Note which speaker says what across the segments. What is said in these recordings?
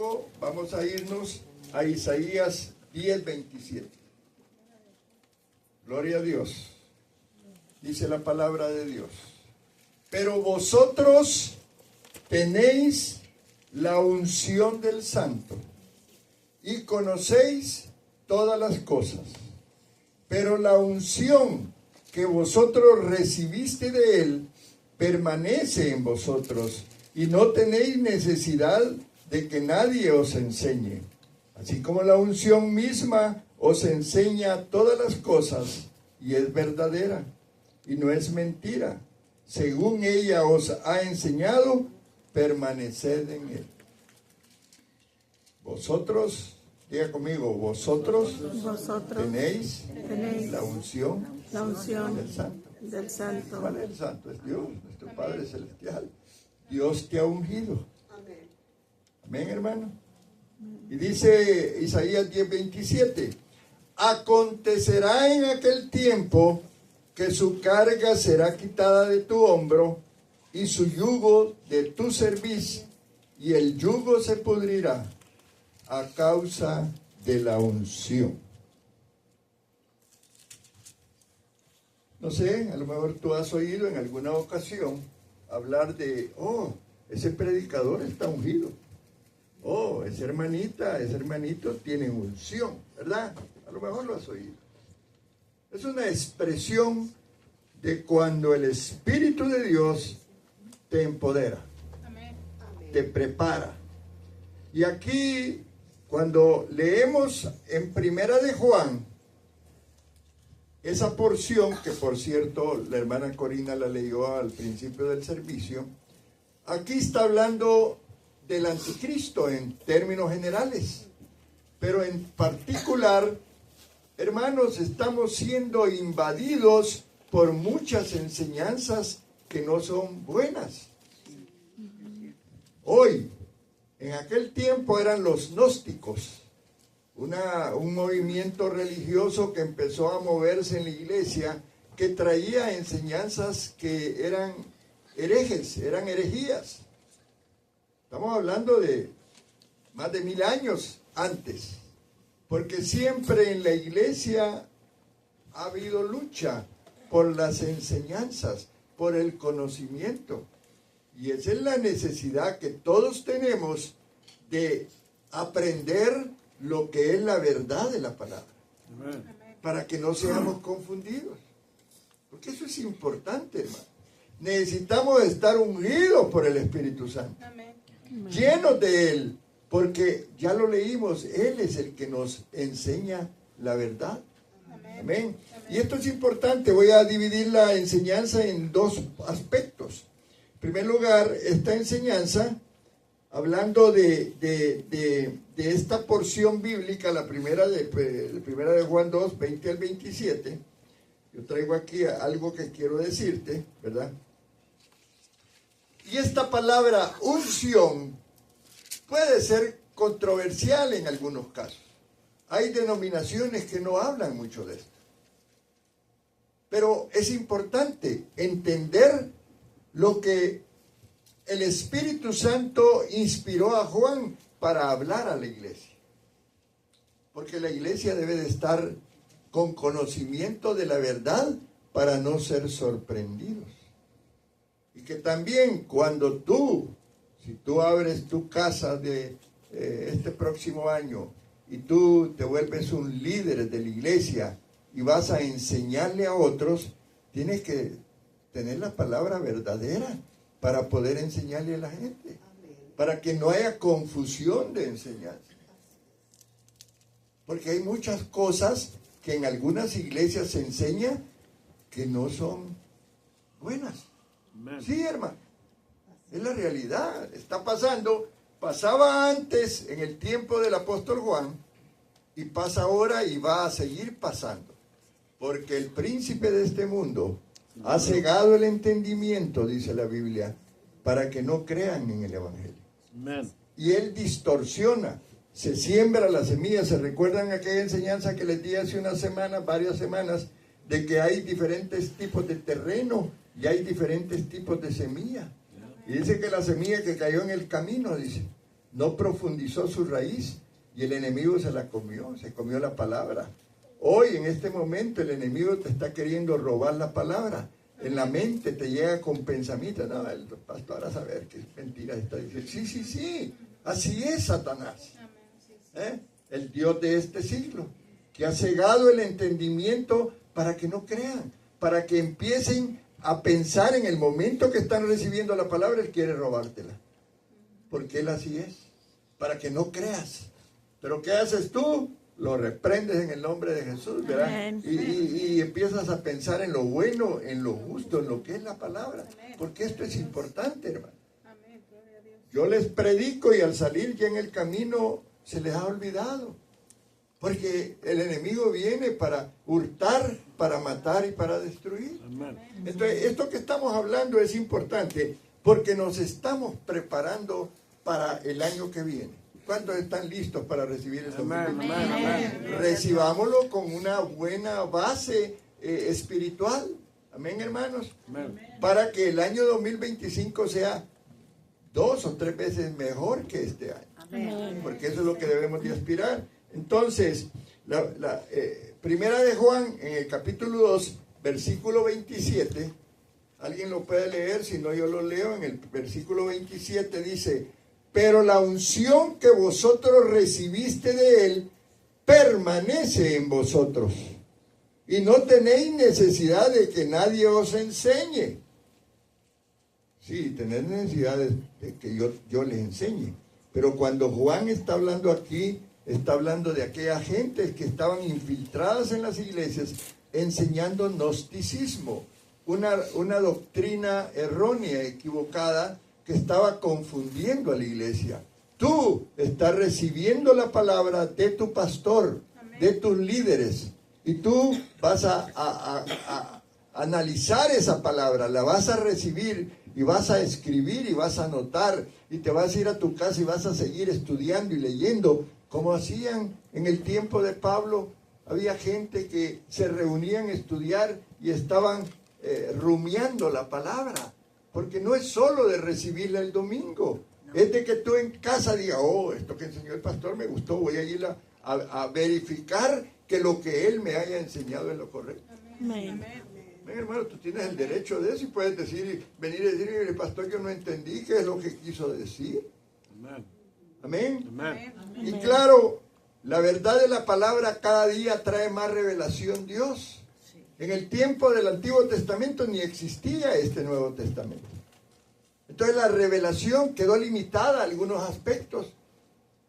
Speaker 1: conmigo, vamos a irnos a Isaías 10:27. Gloria a Dios. Dice la palabra de Dios. Pero vosotros tenéis la unción del Santo y conocéis todas las cosas. Pero la unción que vosotros recibiste de Él permanece en vosotros y no tenéis necesidad de que nadie os enseñe. Así como la unción misma os enseña todas las cosas y es verdadera y no es mentira. Según ella os ha enseñado, permaneced en Él. Vosotros, diga conmigo, vosotros tenéis la unción del Santo. ¿Cuál es el Santo? Es Dios, nuestro Padre Celestial. Dios te ha ungido. Amén, hermano. Y dice Isaías 10:27, acontecerá en aquel tiempo que su carga será quitada de tu hombro y su yugo de tu cerviz, y el yugo se pudrirá a causa de la unción. No sé, a lo mejor tú has oído en alguna ocasión hablar de, ese predicador está ungido. Esa hermanita, ese hermanito tiene unción, ¿verdad? A lo mejor lo has oído. Es una expresión de cuando el Espíritu de Dios te empodera, te prepara. Y aquí, cuando leemos en Primera de Juan, esa porción, que por cierto la hermana Corina la leyó al principio del servicio, aquí está hablando del anticristo en términos generales, pero en particular, hermanos, estamos siendo invadidos por muchas enseñanzas que no son buenas. Hoy, en aquel tiempo eran los gnósticos, un movimiento religioso que empezó a moverse en la iglesia, que traía enseñanzas que eran herejes, eran herejías. Estamos hablando de más de 1000 años antes, porque siempre en la iglesia ha habido lucha por las enseñanzas, por el conocimiento. Y esa es la necesidad que todos tenemos de aprender lo que es la verdad de la palabra. Amén. Para que no seamos confundidos. Porque eso es importante, hermano. Necesitamos estar ungidos por el Espíritu Santo. Amén. Llenos de Él. Porque ya lo leímos, Él es el que nos enseña la verdad. Amén. Amén. Y esto es importante. Voy a dividir la enseñanza en dos aspectos. En primer lugar, esta enseñanza, hablando de esta porción bíblica, la primera de Juan 2, 20 al 27, yo traigo aquí algo que quiero decirte, ¿verdad? Y esta palabra unción puede ser controversial en algunos casos. Hay denominaciones que no hablan mucho de esto. Pero es importante entender lo que el Espíritu Santo inspiró a Juan para hablar a la iglesia. Porque la iglesia debe de estar con conocimiento de la verdad para no ser sorprendidos. Y que también cuando si tú abres tu casa de este próximo año y tú te vuelves un líder de la iglesia y vas a enseñarle a otros, tienes que tener la palabra verdadera para poder enseñarle a la gente, para que no haya confusión de enseñanza. Porque hay muchas cosas que en algunas iglesias se enseña que no son buenas. Amen. Sí, hermano, es la realidad, está pasando, pasaba antes en el tiempo del apóstol Juan y pasa ahora y va a seguir pasando, porque el príncipe de este mundo ha cegado el entendimiento, dice la Biblia, para que no crean en el Evangelio. Amen. Y él distorsiona, se siembra la semilla. ¿Se recuerdan aquella enseñanza que les di hace varias semanas, de que hay diferentes tipos de terreno y hay diferentes tipos de semilla? Y dice que la semilla que cayó en el camino, dice, no profundizó su raíz y el enemigo se comió la palabra. Hoy, en este momento, el enemigo te está queriendo robar la palabra. En la mente te llega con pensamientos. No, el pastor a saber qué mentiras está diciendo. Sí, así es Satanás. El Dios de este siglo, que ha cegado el entendimiento para que no crean, para que empiecen a pensar en el momento que están recibiendo la palabra, Él quiere robártela. Porque Él así es, para que no creas. Pero ¿qué haces tú? Lo reprendes en el nombre de Jesús, ¿verdad? Y empiezas a pensar en lo bueno, en lo justo, en lo que es la palabra. Porque esto es importante, hermano. Yo les predico y al salir ya en el camino se les ha olvidado. Porque el enemigo viene para hurtar, para matar y para destruir. Entonces, esto que estamos hablando es importante porque nos estamos preparando para el año que viene. ¿Cuántos están listos para recibir el 2020? Recibámoslo con una buena base espiritual. Amén, hermanos. Para que el año 2025 sea 2 o 3 veces mejor que este año. Porque eso es lo que debemos de aspirar. Entonces, primera de Juan, en el capítulo 2, versículo 27, alguien lo puede leer, si no yo lo leo, en el versículo 27 dice: pero la unción que vosotros recibiste de Él permanece en vosotros, y no tenéis necesidad de que nadie os enseñe. Sí, tenéis necesidad de que yo les enseñe. Pero cuando Juan está hablando aquí, está hablando de aquellas gentes que estaban infiltradas en las iglesias enseñando gnosticismo, una doctrina errónea, equivocada, que estaba confundiendo a la iglesia. Tú estás recibiendo la palabra de tu pastor, de tus líderes, y tú vas a analizar esa palabra, la vas a recibir y vas a escribir y vas a anotar y te vas a ir a tu casa y vas a seguir estudiando y leyendo como hacían en el tiempo de Pablo. Había gente que se reunían a estudiar y estaban rumiando la palabra, porque no es solo de recibirla el domingo, es de que tú en casa digas: oh, esto que enseñó el pastor me gustó, voy a ir a verificar que lo que él me haya enseñado es lo correcto. Amén. Ven, hermano, tú tienes el derecho de eso y puedes venir y decir: el pastor, yo no entendí qué es lo que quiso decir. Amén. Amén. Y claro, la verdad de la palabra cada día trae más revelación Dios. En el tiempo del Antiguo Testamento ni existía este Nuevo Testamento. Entonces la revelación quedó limitada a algunos aspectos.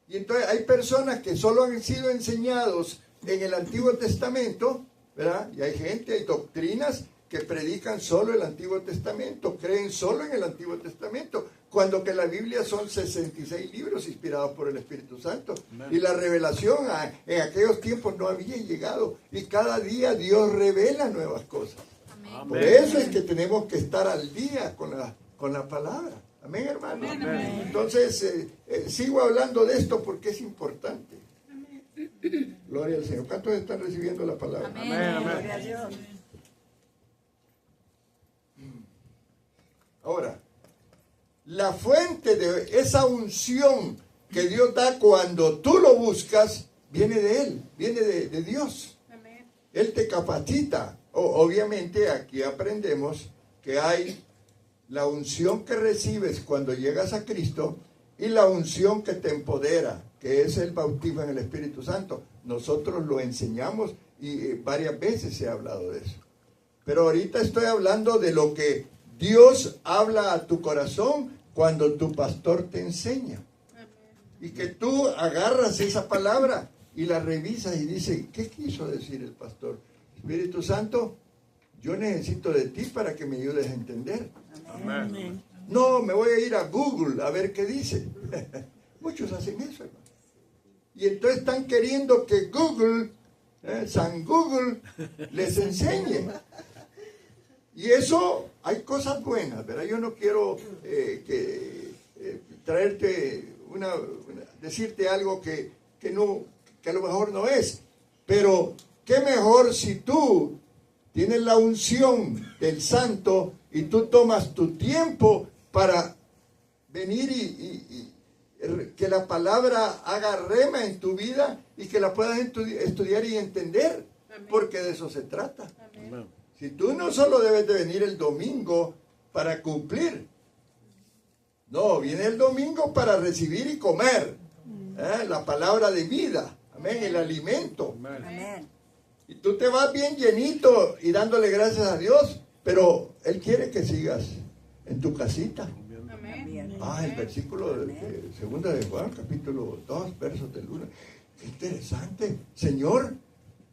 Speaker 1: Y entonces hay personas que solo han sido enseñados en el Antiguo Testamento, ¿verdad? Y hay doctrinas que predican solo el Antiguo Testamento, creen solo en el Antiguo Testamento, cuando que la Biblia son 66 libros inspirados por el Espíritu Santo. Amén. Y la revelación en aquellos tiempos no había llegado, y cada día Dios revela nuevas cosas. Amén. Por eso es que tenemos que estar al día con la palabra. Amén, hermano. Amén. Entonces, sigo hablando de esto porque es importante. Amén. Gloria al Señor. ¿Cuántos están recibiendo la palabra? Amén. Amén. Gloria a Dios. Ahora, la fuente de esa unción que Dios da cuando tú lo buscas, viene de Él, viene de Dios. Amén. Él te capacita. Obviamente aquí aprendemos que hay la unción que recibes cuando llegas a Cristo y la unción que te empodera, que es el bautismo en el Espíritu Santo. Nosotros lo enseñamos y varias veces se ha hablado de eso. Pero ahorita estoy hablando de lo que Dios habla a tu corazón cuando tu pastor te enseña. Y que tú agarras esa palabra y la revisas y dices: ¿qué quiso decir el pastor? Espíritu Santo, yo necesito de ti para que me ayudes a entender. Amén. No, me voy a ir a Google a ver qué dice. Muchos hacen eso, hermano. Y entonces están queriendo que Google, San Google, les enseñe. Y eso, hay cosas buenas, ¿verdad? Yo no quiero traerte decirte algo que a lo mejor no es. Pero qué mejor si tú tienes la unción del Santo y tú tomas tu tiempo para venir y que la palabra haga rema en tu vida y que la puedas estudiar y entender, porque de eso se trata. Si tú no solo debes de venir el domingo para cumplir, no, viene el domingo para recibir y comer la palabra de vida, amén, el alimento.
Speaker 2: Amén.
Speaker 1: Y tú te vas bien llenito y dándole gracias a Dios, pero Él quiere que sigas en tu casita.
Speaker 2: Amén.
Speaker 1: El versículo de segunda de Juan, capítulo 2, versos del 1. Qué interesante. Señor,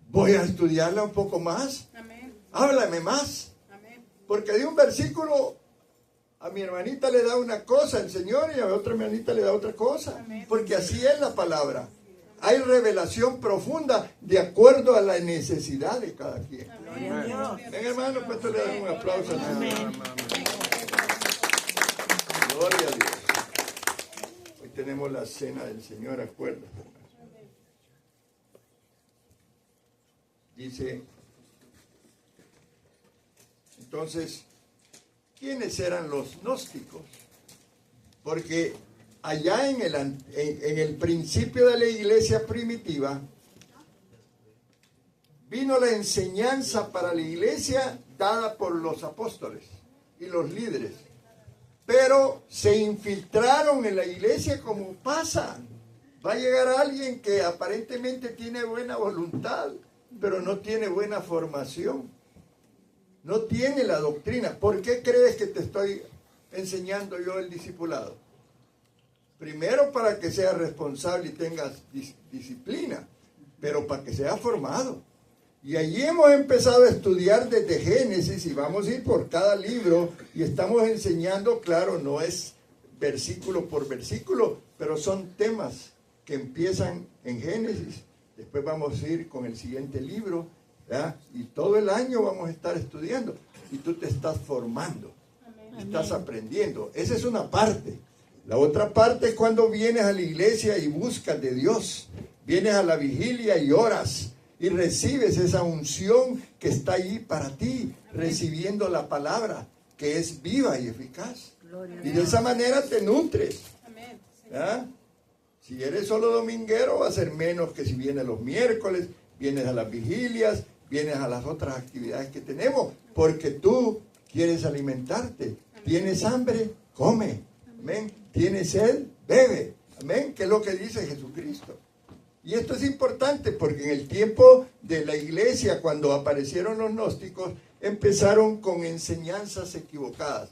Speaker 1: voy a estudiarla un poco más.
Speaker 2: Amén.
Speaker 1: Háblame más.
Speaker 2: Amén.
Speaker 1: Porque de un versículo a mi hermanita le da una cosa el Señor y a otra hermanita le da otra cosa.
Speaker 2: Amén.
Speaker 1: Porque así es la palabra. Hay revelación profunda de acuerdo a la necesidad de cada quien.
Speaker 2: Amén.
Speaker 1: Ven, hermano, pues le dan un aplauso. Gloria a Dios. Hoy tenemos la cena del Señor, acuérdate. Dice, entonces, ¿quiénes eran los gnósticos? Porque allá en el principio de la iglesia primitiva, vino la enseñanza para la iglesia dada por los apóstoles y los líderes. Pero se infiltraron en la iglesia como pasa. Va a llegar alguien que aparentemente tiene buena voluntad, pero no tiene buena formación. No tiene la doctrina. ¿Por qué crees que te estoy enseñando yo el discipulado? Primero para que seas responsable y tengas disciplina, pero para que seas formado. Y allí hemos empezado a estudiar desde Génesis y vamos a ir por cada libro y estamos enseñando, claro, no es versículo por versículo, pero son temas que empiezan en Génesis. Después vamos a ir con el siguiente libro, ¿verdad? Y todo el año vamos a estar estudiando y tú te estás formando, estás aprendiendo. Esa es una parte. La otra parte es cuando vienes a la iglesia y buscas de Dios, vienes a la vigilia y oras. Y recibes esa unción que está ahí para ti, recibiendo la palabra que es viva y eficaz. Y de esa manera te nutres. ¿Ah? Si eres solo dominguero, va a ser menos que si vienes los miércoles, vienes a las vigilias, vienes a las otras actividades que tenemos, porque tú quieres alimentarte. ¿Tienes hambre? Come. Amén. ¿Tienes sed? Bebe. Amén. Que es lo que dice Jesucristo. Y esto es importante porque en el tiempo de la iglesia, cuando aparecieron los gnósticos, empezaron con enseñanzas equivocadas.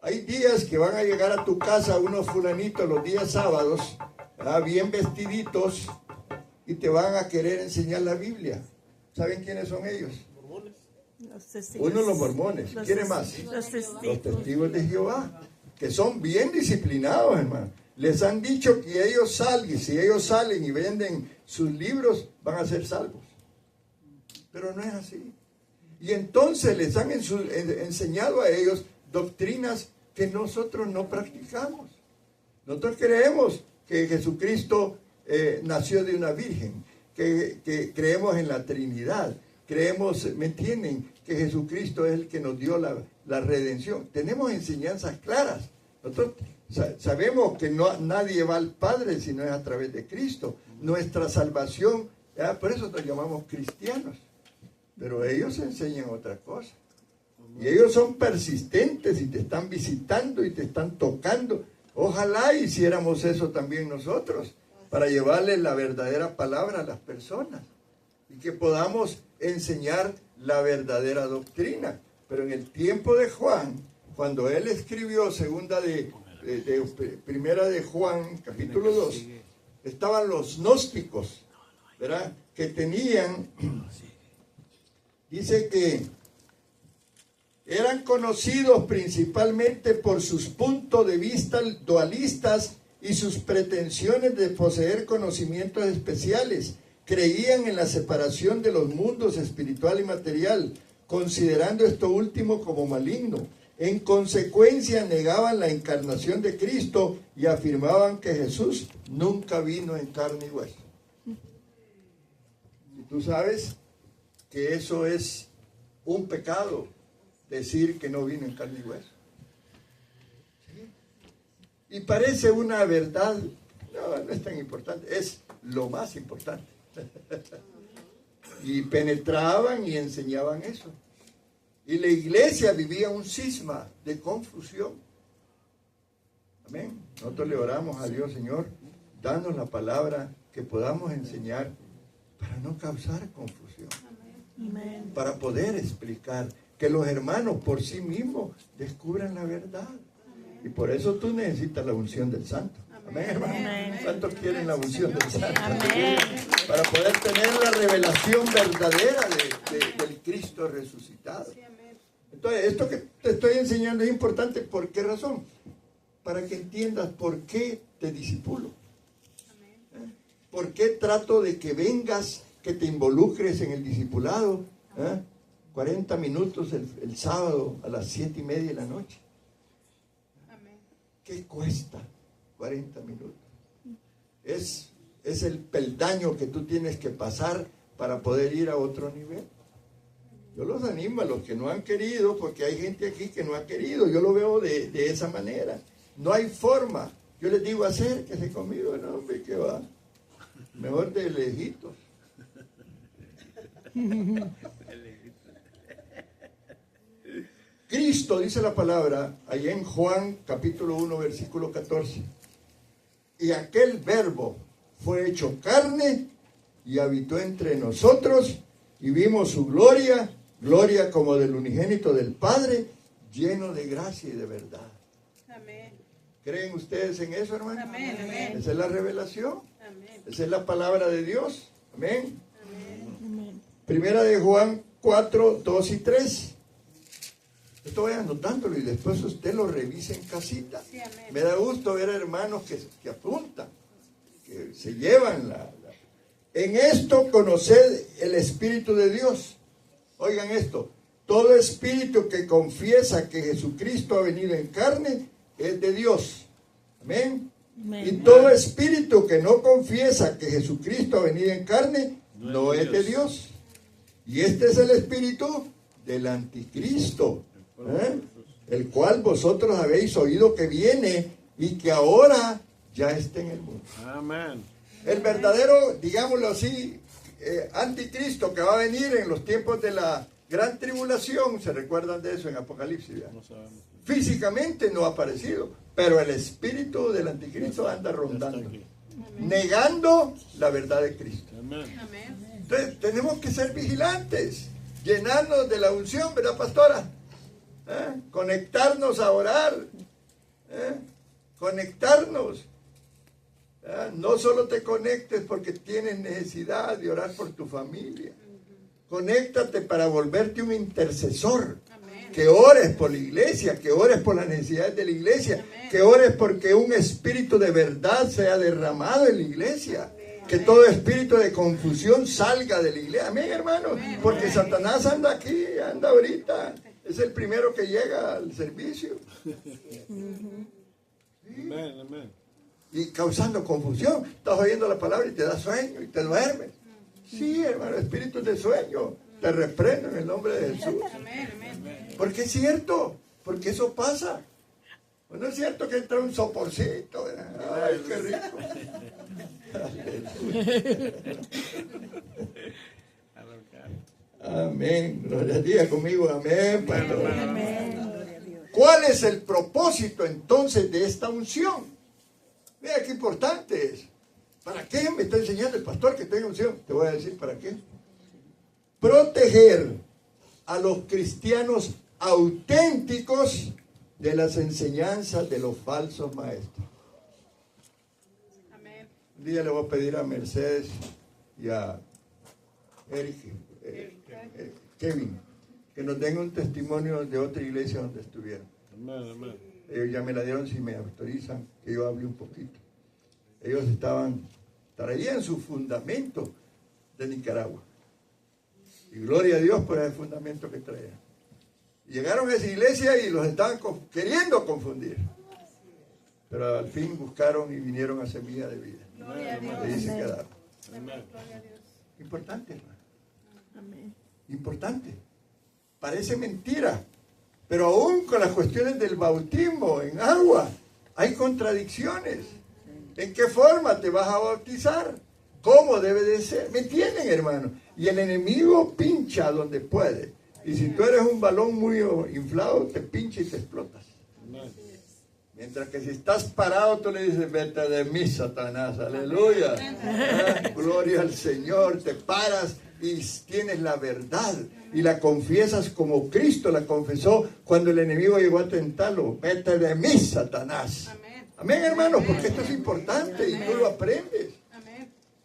Speaker 1: Hay días que van a llegar a tu casa unos fulanitos los días sábados, bien vestiditos, y te van a querer enseñar la Biblia. ¿Saben quiénes son ellos? Uno, los mormones. ¿Quiénes más? Los testigos de Jehová, que son bien disciplinados, hermano. Les han dicho que ellos salgan, si ellos salen y venden sus libros, van a ser salvos. Pero no es así. Y entonces les han enseñado a ellos doctrinas que nosotros no practicamos. Nosotros creemos que Jesucristo nació de una virgen, que creemos en la Trinidad, creemos, ¿me entienden?, que Jesucristo es el que nos dio la redención. Tenemos enseñanzas claras. Nosotros sabemos que nadie va al Padre si no es a través de Cristo. Nuestra salvación, por eso nos llamamos cristianos. Pero ellos enseñan otra cosa. Y ellos son persistentes y te están visitando y te están tocando. Ojalá hiciéramos eso también nosotros, para llevarles la verdadera palabra a las personas. Y que podamos enseñar la verdadera doctrina. Pero en el tiempo de Juan, cuando él escribió primera de Juan, capítulo 2, estaban los gnósticos, ¿verdad? Que tenían, dice que eran conocidos principalmente por sus puntos de vista dualistas y sus pretensiones de poseer conocimientos especiales. Creían en la separación de los mundos espiritual y material, considerando esto último como maligno. En consecuencia, negaban la encarnación de Cristo y afirmaban que Jesús nunca vino en carne y hueso. Y tú sabes que eso es un pecado, decir que no vino en carne y hueso. ¿Sí? Y parece una verdad, no es tan importante, es lo más importante. Y penetraban y enseñaban eso. Y la iglesia vivía un cisma de confusión. Amén. Nosotros le oramos a Dios, Señor, danos la palabra que podamos enseñar para no causar confusión. Amén. Para poder explicar que los hermanos por sí mismos descubran la verdad. Y por eso tú necesitas la unción del Santo. Amén, hermano. ¿Cuántos quieren la unción del Santo? Amén. Para poder tener la revelación verdadera del Cristo resucitado. Entonces, esto que te estoy enseñando es importante. ¿Por qué razón? Para que entiendas por qué te discipulo. ¿Por qué trato de que vengas, que te involucres en el discipulado? 40 minutos el sábado a las 7:30 de la noche. ¿Qué cuesta 40 minutos? Es el peldaño que tú tienes que pasar para poder ir a otro nivel. Yo los animo a los que no han querido, porque hay gente aquí que no ha querido. Yo lo veo de esa manera. No hay forma. Yo les digo, acérquese conmigo. No, hombre, ¿qué va? Mejor de lejitos. Cristo, dice la palabra, allá en Juan capítulo 1, versículo 14. Y aquel verbo fue hecho carne y habitó entre nosotros y vimos su gloria, gloria como del unigénito del Padre, lleno de gracia y de verdad. Amén. ¿Creen ustedes en eso, hermano? Amén, amén. Esa es la revelación. Amén. Esa es la palabra de Dios. Amén. Amén. Primera de Juan 4, 2 y 3. Esto vaya anotándolo y después usted lo revise en casita. Sí, me da gusto ver a hermanos que apuntan, que se llevan En esto conoced el Espíritu de Dios. Oigan esto, todo espíritu que confiesa que Jesucristo ha venido en carne es de Dios. Amén. Amén. Y todo espíritu que no confiesa que Jesucristo ha venido en carne no es de Dios. Y este es el espíritu del anticristo. El cual vosotros habéis oído que viene y que ahora ya está en el mundo. Amén. El verdadero, digámoslo así, anticristo que va a venir en los tiempos de la gran tribulación, ¿se recuerdan de eso en Apocalipsis? No sabemos. Físicamente no ha aparecido, pero el espíritu del anticristo anda rondando, negando la verdad de Cristo. Amén. Entonces tenemos que ser vigilantes, llenarnos de la unción, ¿verdad, pastora? Conectarnos a orar, conectarnos. No solo te conectes porque tienes necesidad de orar por tu familia. Conéctate para volverte un intercesor. Amén. Que ores por la iglesia, que ores por las necesidades de la iglesia. Amén. Que ores porque un espíritu de verdad sea derramado en la iglesia. Amén. Que todo espíritu de confusión salga de la iglesia. Amén, hermano. Amén. Porque Satanás anda aquí, anda ahorita. Es el primero que llega al servicio. Amén, amén. Y causando confusión. Estás oyendo la palabra y te da sueño y te duermes. Sí, hermano, espíritus de sueño. Te reprendo en el nombre de Jesús. Porque es cierto, porque eso pasa. No es cierto que entra un soporcito. Ay, qué rico. Amén. Gloria a Dios conmigo. Amén. Amén. ¿Cuál es el propósito entonces de esta unción? Mira qué importante es. ¿Para qué me está enseñando el pastor que tenga unción? Te voy a decir para qué. Proteger a los cristianos auténticos de las enseñanzas de los falsos maestros. Amén. Un día le voy a pedir a Mercedes y a Kevin que nos den un testimonio de otra iglesia donde estuvieron. Amén, amén. Ellos ya me la dieron, si me autorizan que yo hable un poquito. Ellos traían su fundamento de Nicaragua. Y gloria a Dios por ese fundamento que traían. Llegaron a esa iglesia y los estaban queriendo confundir. Pero al fin buscaron y vinieron a Semilla de Vida. Gloria a Dios. Y ahí se quedaron. Amén. Importante, hermano. Amén. Importante. Parece mentira. Pero aún con las cuestiones del bautismo en agua, hay contradicciones. ¿En qué forma te vas a bautizar? ¿Cómo debe de ser? ¿Me entienden, hermano? Y el enemigo pincha donde puede. Y si tú eres un balón muy inflado, te pincha y te explotas. Mientras que si estás parado, tú le dices, vete de mí, Satanás, aleluya. Gloria al Señor, te paras y tienes la verdad y la confiesas como Cristo la confesó cuando el enemigo llegó a tentarlo. Vete de mí, Satanás. Amén, hermanos, porque esto es importante y tú lo aprendes.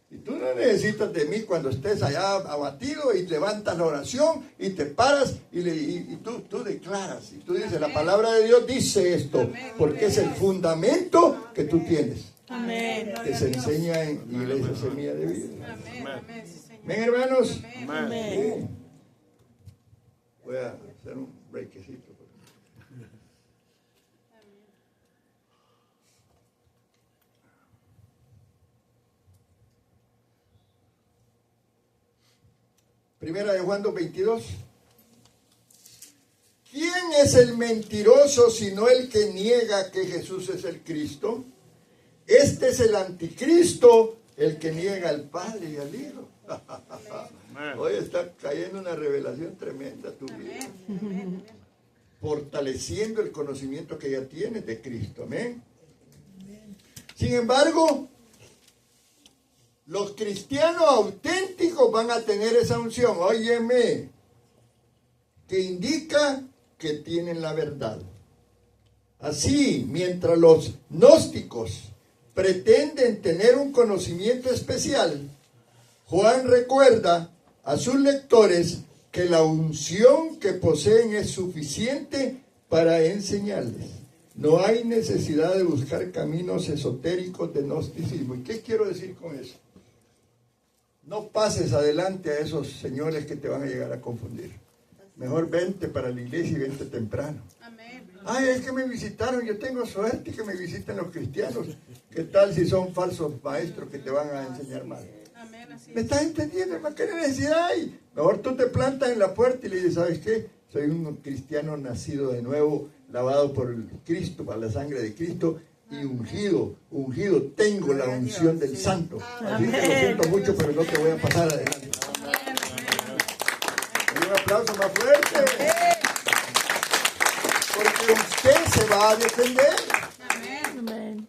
Speaker 1: Y tú no necesitas de mí cuando estés allá abatido y levantas la oración y te paras y tú declaras. Y tú dices, la palabra de Dios dice esto, porque es el fundamento que tú tienes.
Speaker 2: Amén.
Speaker 1: Que se enseña en Iglesia Semilla de Vida. Amén, hermanos.
Speaker 2: Amén.
Speaker 1: Voy a hacer un breakcito. Primera de Juan 2:22. ¿Quién es el mentiroso sino el que niega que Jesús es el Cristo? Este es el anticristo, el que niega al Padre y al Hijo. Hoy está cayendo una revelación tremenda a tu vida. Fortaleciendo el conocimiento que ya tienes de Cristo. Amén. Sin embargo, los cristianos auténticos van a tener esa unción, óyeme, que indica que tienen la verdad. Así, mientras los gnósticos pretenden tener un conocimiento especial, Juan recuerda a sus lectores que la unción que poseen es suficiente para enseñarles. No hay necesidad de buscar caminos esotéricos de gnosticismo. ¿Y qué quiero decir con eso? No pases adelante a esos señores que te van a llegar a confundir. Mejor vente para la iglesia y vente temprano. Ay, es que me visitaron, yo tengo suerte que me visiten los cristianos. ¿Qué tal si son falsos maestros que te van a enseñar mal? ¿Me estás entendiendo, hermano? ¿Qué necesidad hay? Mejor tú te plantas en la puerta y le dices, ¿sabes qué? Soy un cristiano nacido de nuevo, lavado por el Cristo, por la sangre de Cristo, y ungido, tengo la unción del Santo. Así que lo siento mucho, pero no te voy a pasar adelante. Un aplauso más fuerte. Porque usted se va a defender.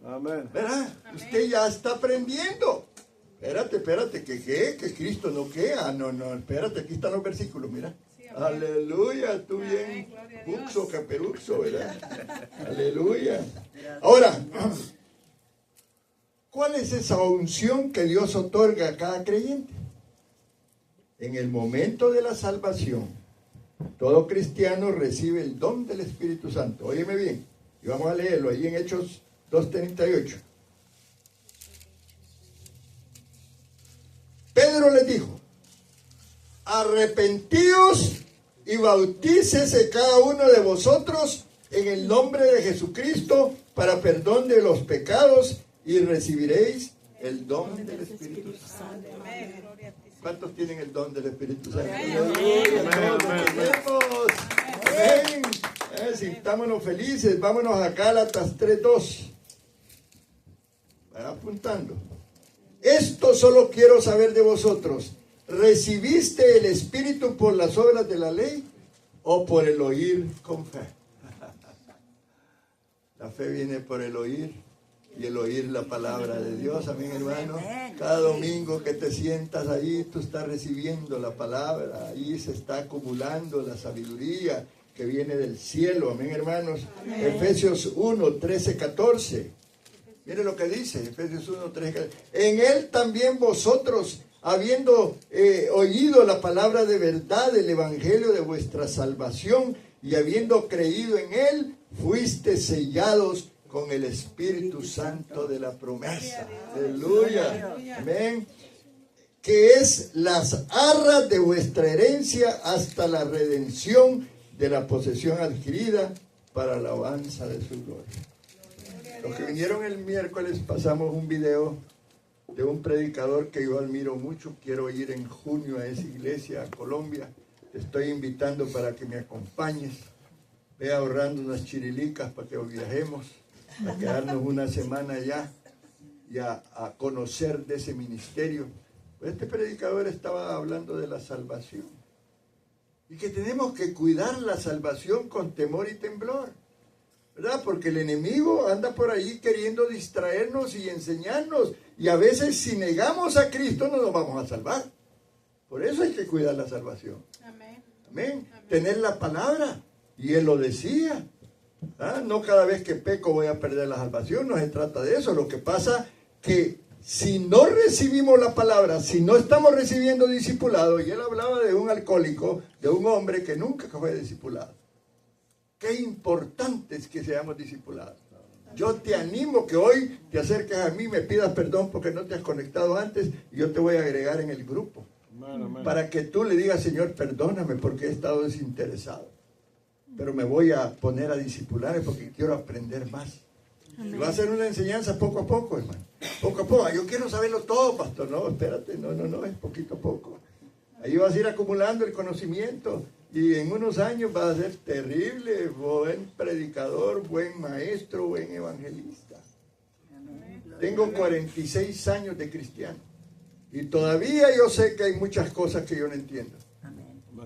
Speaker 2: Amén.
Speaker 1: ¿Verdad? Usted ya está aprendiendo. Espérate, que Cristo no queda. No, espérate, aquí están los versículos, mira. Aleluya, tú bien, Uxo, caperuxo, ¿verdad? Aleluya. Ahora, ¿cuál es esa unción que Dios otorga a cada creyente? En el momento de la salvación, todo cristiano recibe el don del Espíritu Santo. Óyeme bien, y vamos a leerlo ahí en Hechos 2:38. Pedro les dijo, arrepentíos y bautícese cada uno de vosotros en el nombre de Jesucristo para perdón de los pecados y recibiréis el don del Espíritu Santo. ¿Cuántos tienen el don del Espíritu Santo? Amén. Sintámonos felices. Vámonos a Gálatas 3:2. Vaya apuntando. Esto solo quiero saber de vosotros. ¿Recibiste el Espíritu por las obras de la ley o por el oír con fe? La fe viene por el oír y el oír la palabra de Dios. Amén, hermano. Cada domingo que te sientas ahí, tú estás recibiendo la palabra. Ahí se está acumulando la sabiduría que viene del cielo. Amén, hermanos. Amén. Efesios 1:13-14. Mire lo que dice, Efesios 1:13. En él también vosotros, habiendo oído la palabra de verdad, el evangelio de vuestra salvación, y habiendo creído en él, fuiste sellados con el Espíritu Santo de la promesa. Aleluya. Amén. Que es las arras de vuestra herencia hasta la redención de la posesión adquirida para la alabanza de su gloria. Los que vinieron el miércoles pasamos un video de un predicador que yo admiro mucho. Quiero ir en junio a esa iglesia, a Colombia. Te estoy invitando para que me acompañes. Ve ahorrando unas chirilicas para que viajemos. a quedarnos una semana allá y a conocer de ese ministerio. Pues este predicador estaba hablando de la salvación y que tenemos que cuidar la salvación con temor y temblor, ¿verdad? Porque el enemigo anda por ahí queriendo distraernos y enseñarnos, y a veces si negamos a Cristo no nos vamos a salvar. Por eso hay que cuidar la salvación.
Speaker 2: Amén.
Speaker 1: Amén. Tener la palabra, y él lo decía. No cada vez que peco voy a perder la salvación, no se trata de eso. Lo que pasa que si no recibimos la palabra, si no estamos recibiendo discipulado, y él hablaba de un alcohólico, de un hombre que nunca fue discipulado. Qué importante es que seamos discipulados. Yo te animo que hoy te acerques a mí, me pidas perdón porque no te has conectado antes, y yo te voy a agregar en el grupo. Para que tú le digas, Señor, perdóname porque he estado desinteresado. Pero me voy a poner a discipular porque quiero aprender más. Y va a ser una enseñanza poco a poco, hermano. Poco a poco. Yo quiero saberlo todo, pastor. No, espérate, no, es poquito a poco. Ahí vas a ir acumulando el conocimiento y en unos años vas a ser terrible, buen predicador, buen maestro, buen evangelista. Tengo 46 años de cristiano y todavía yo sé que hay muchas cosas que yo no entiendo.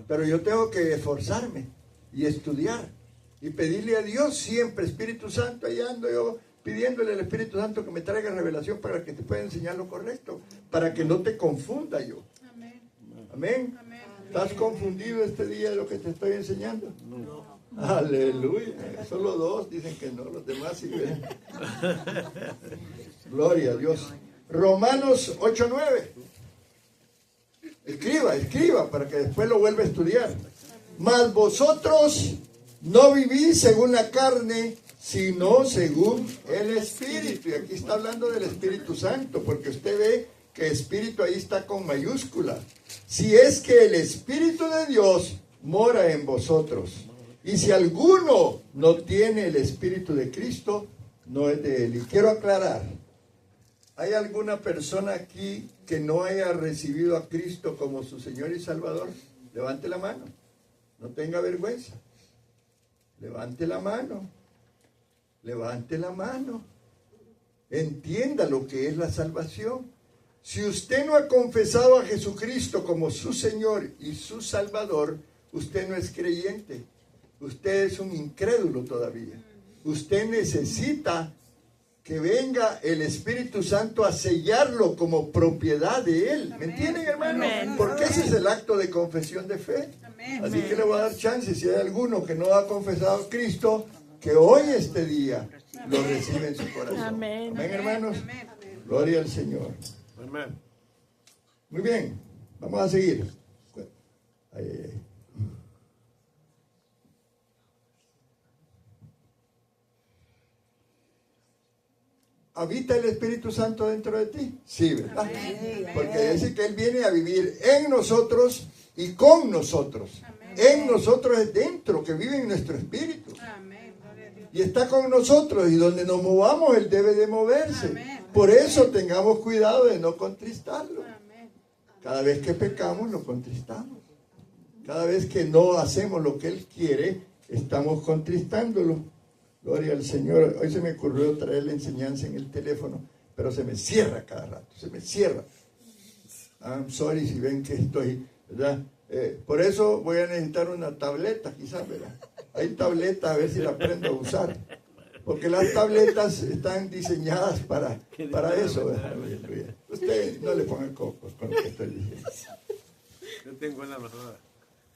Speaker 1: Pero yo tengo que esforzarme y estudiar y pedirle a Dios siempre, Espíritu Santo, ahí ando yo pidiéndole al Espíritu Santo que me traiga revelación para que te pueda enseñar lo correcto, para que no te confunda yo.
Speaker 2: Amén.
Speaker 1: Amén.
Speaker 2: Amén.
Speaker 1: ¿Estás confundido este día de lo que te estoy enseñando? No. Aleluya. Solo dos dicen que no, los demás sí ven. Gloria a Dios. Romanos 8:9. Escriba para que después lo vuelva a estudiar. Mas vosotros no vivís según la carne, sino según el Espíritu. Y aquí está hablando del Espíritu Santo, porque usted ve que Espíritu ahí está con mayúscula. Si es que el Espíritu de Dios mora en vosotros. Y si alguno no tiene el Espíritu de Cristo, no es de él. Y quiero aclarar, ¿hay alguna persona aquí que no haya recibido a Cristo como su Señor y Salvador? Levante la mano. No tenga vergüenza. Levante la mano. Levante la mano. Entienda lo que es la salvación. Si usted no ha confesado a Jesucristo como su Señor y su Salvador, usted no es creyente. Usted es un incrédulo todavía. Usted necesita que venga el Espíritu Santo a sellarlo como propiedad de Él. ¿Me entienden, hermano? Porque ese es el acto de confesión de fe. Así que le voy a dar chance, si hay alguno que no ha confesado a Cristo, que hoy este día lo recibe en su corazón. Amén, hermanos. Gloria al Señor.
Speaker 3: Amén.
Speaker 1: Muy bien, vamos a seguir. ¿Habita el Espíritu Santo dentro de ti? Sí, ¿verdad? Porque dice que Él viene a vivir en nosotros y con nosotros. En nosotros es dentro, que vive en nuestro espíritu. Y está con nosotros, y donde nos movamos, Él debe de moverse. Por eso tengamos cuidado de no contristarlo. Cada vez que pecamos, lo contristamos. Cada vez que no hacemos lo que Él quiere, estamos contristándolo. Gloria al Señor. Hoy se me ocurrió traer la enseñanza en el teléfono, pero se me cierra cada rato, se me cierra. I'm sorry si ven que estoy, ¿verdad? Por eso voy a necesitar una tableta, quizás, ¿verdad? Hay tabletas, a ver si la aprendo a usar. Porque las tabletas están diseñadas para eso, ¿verdad? Usted no le ponga cocos con lo que estoy diciendo.
Speaker 3: Yo tengo una mejor.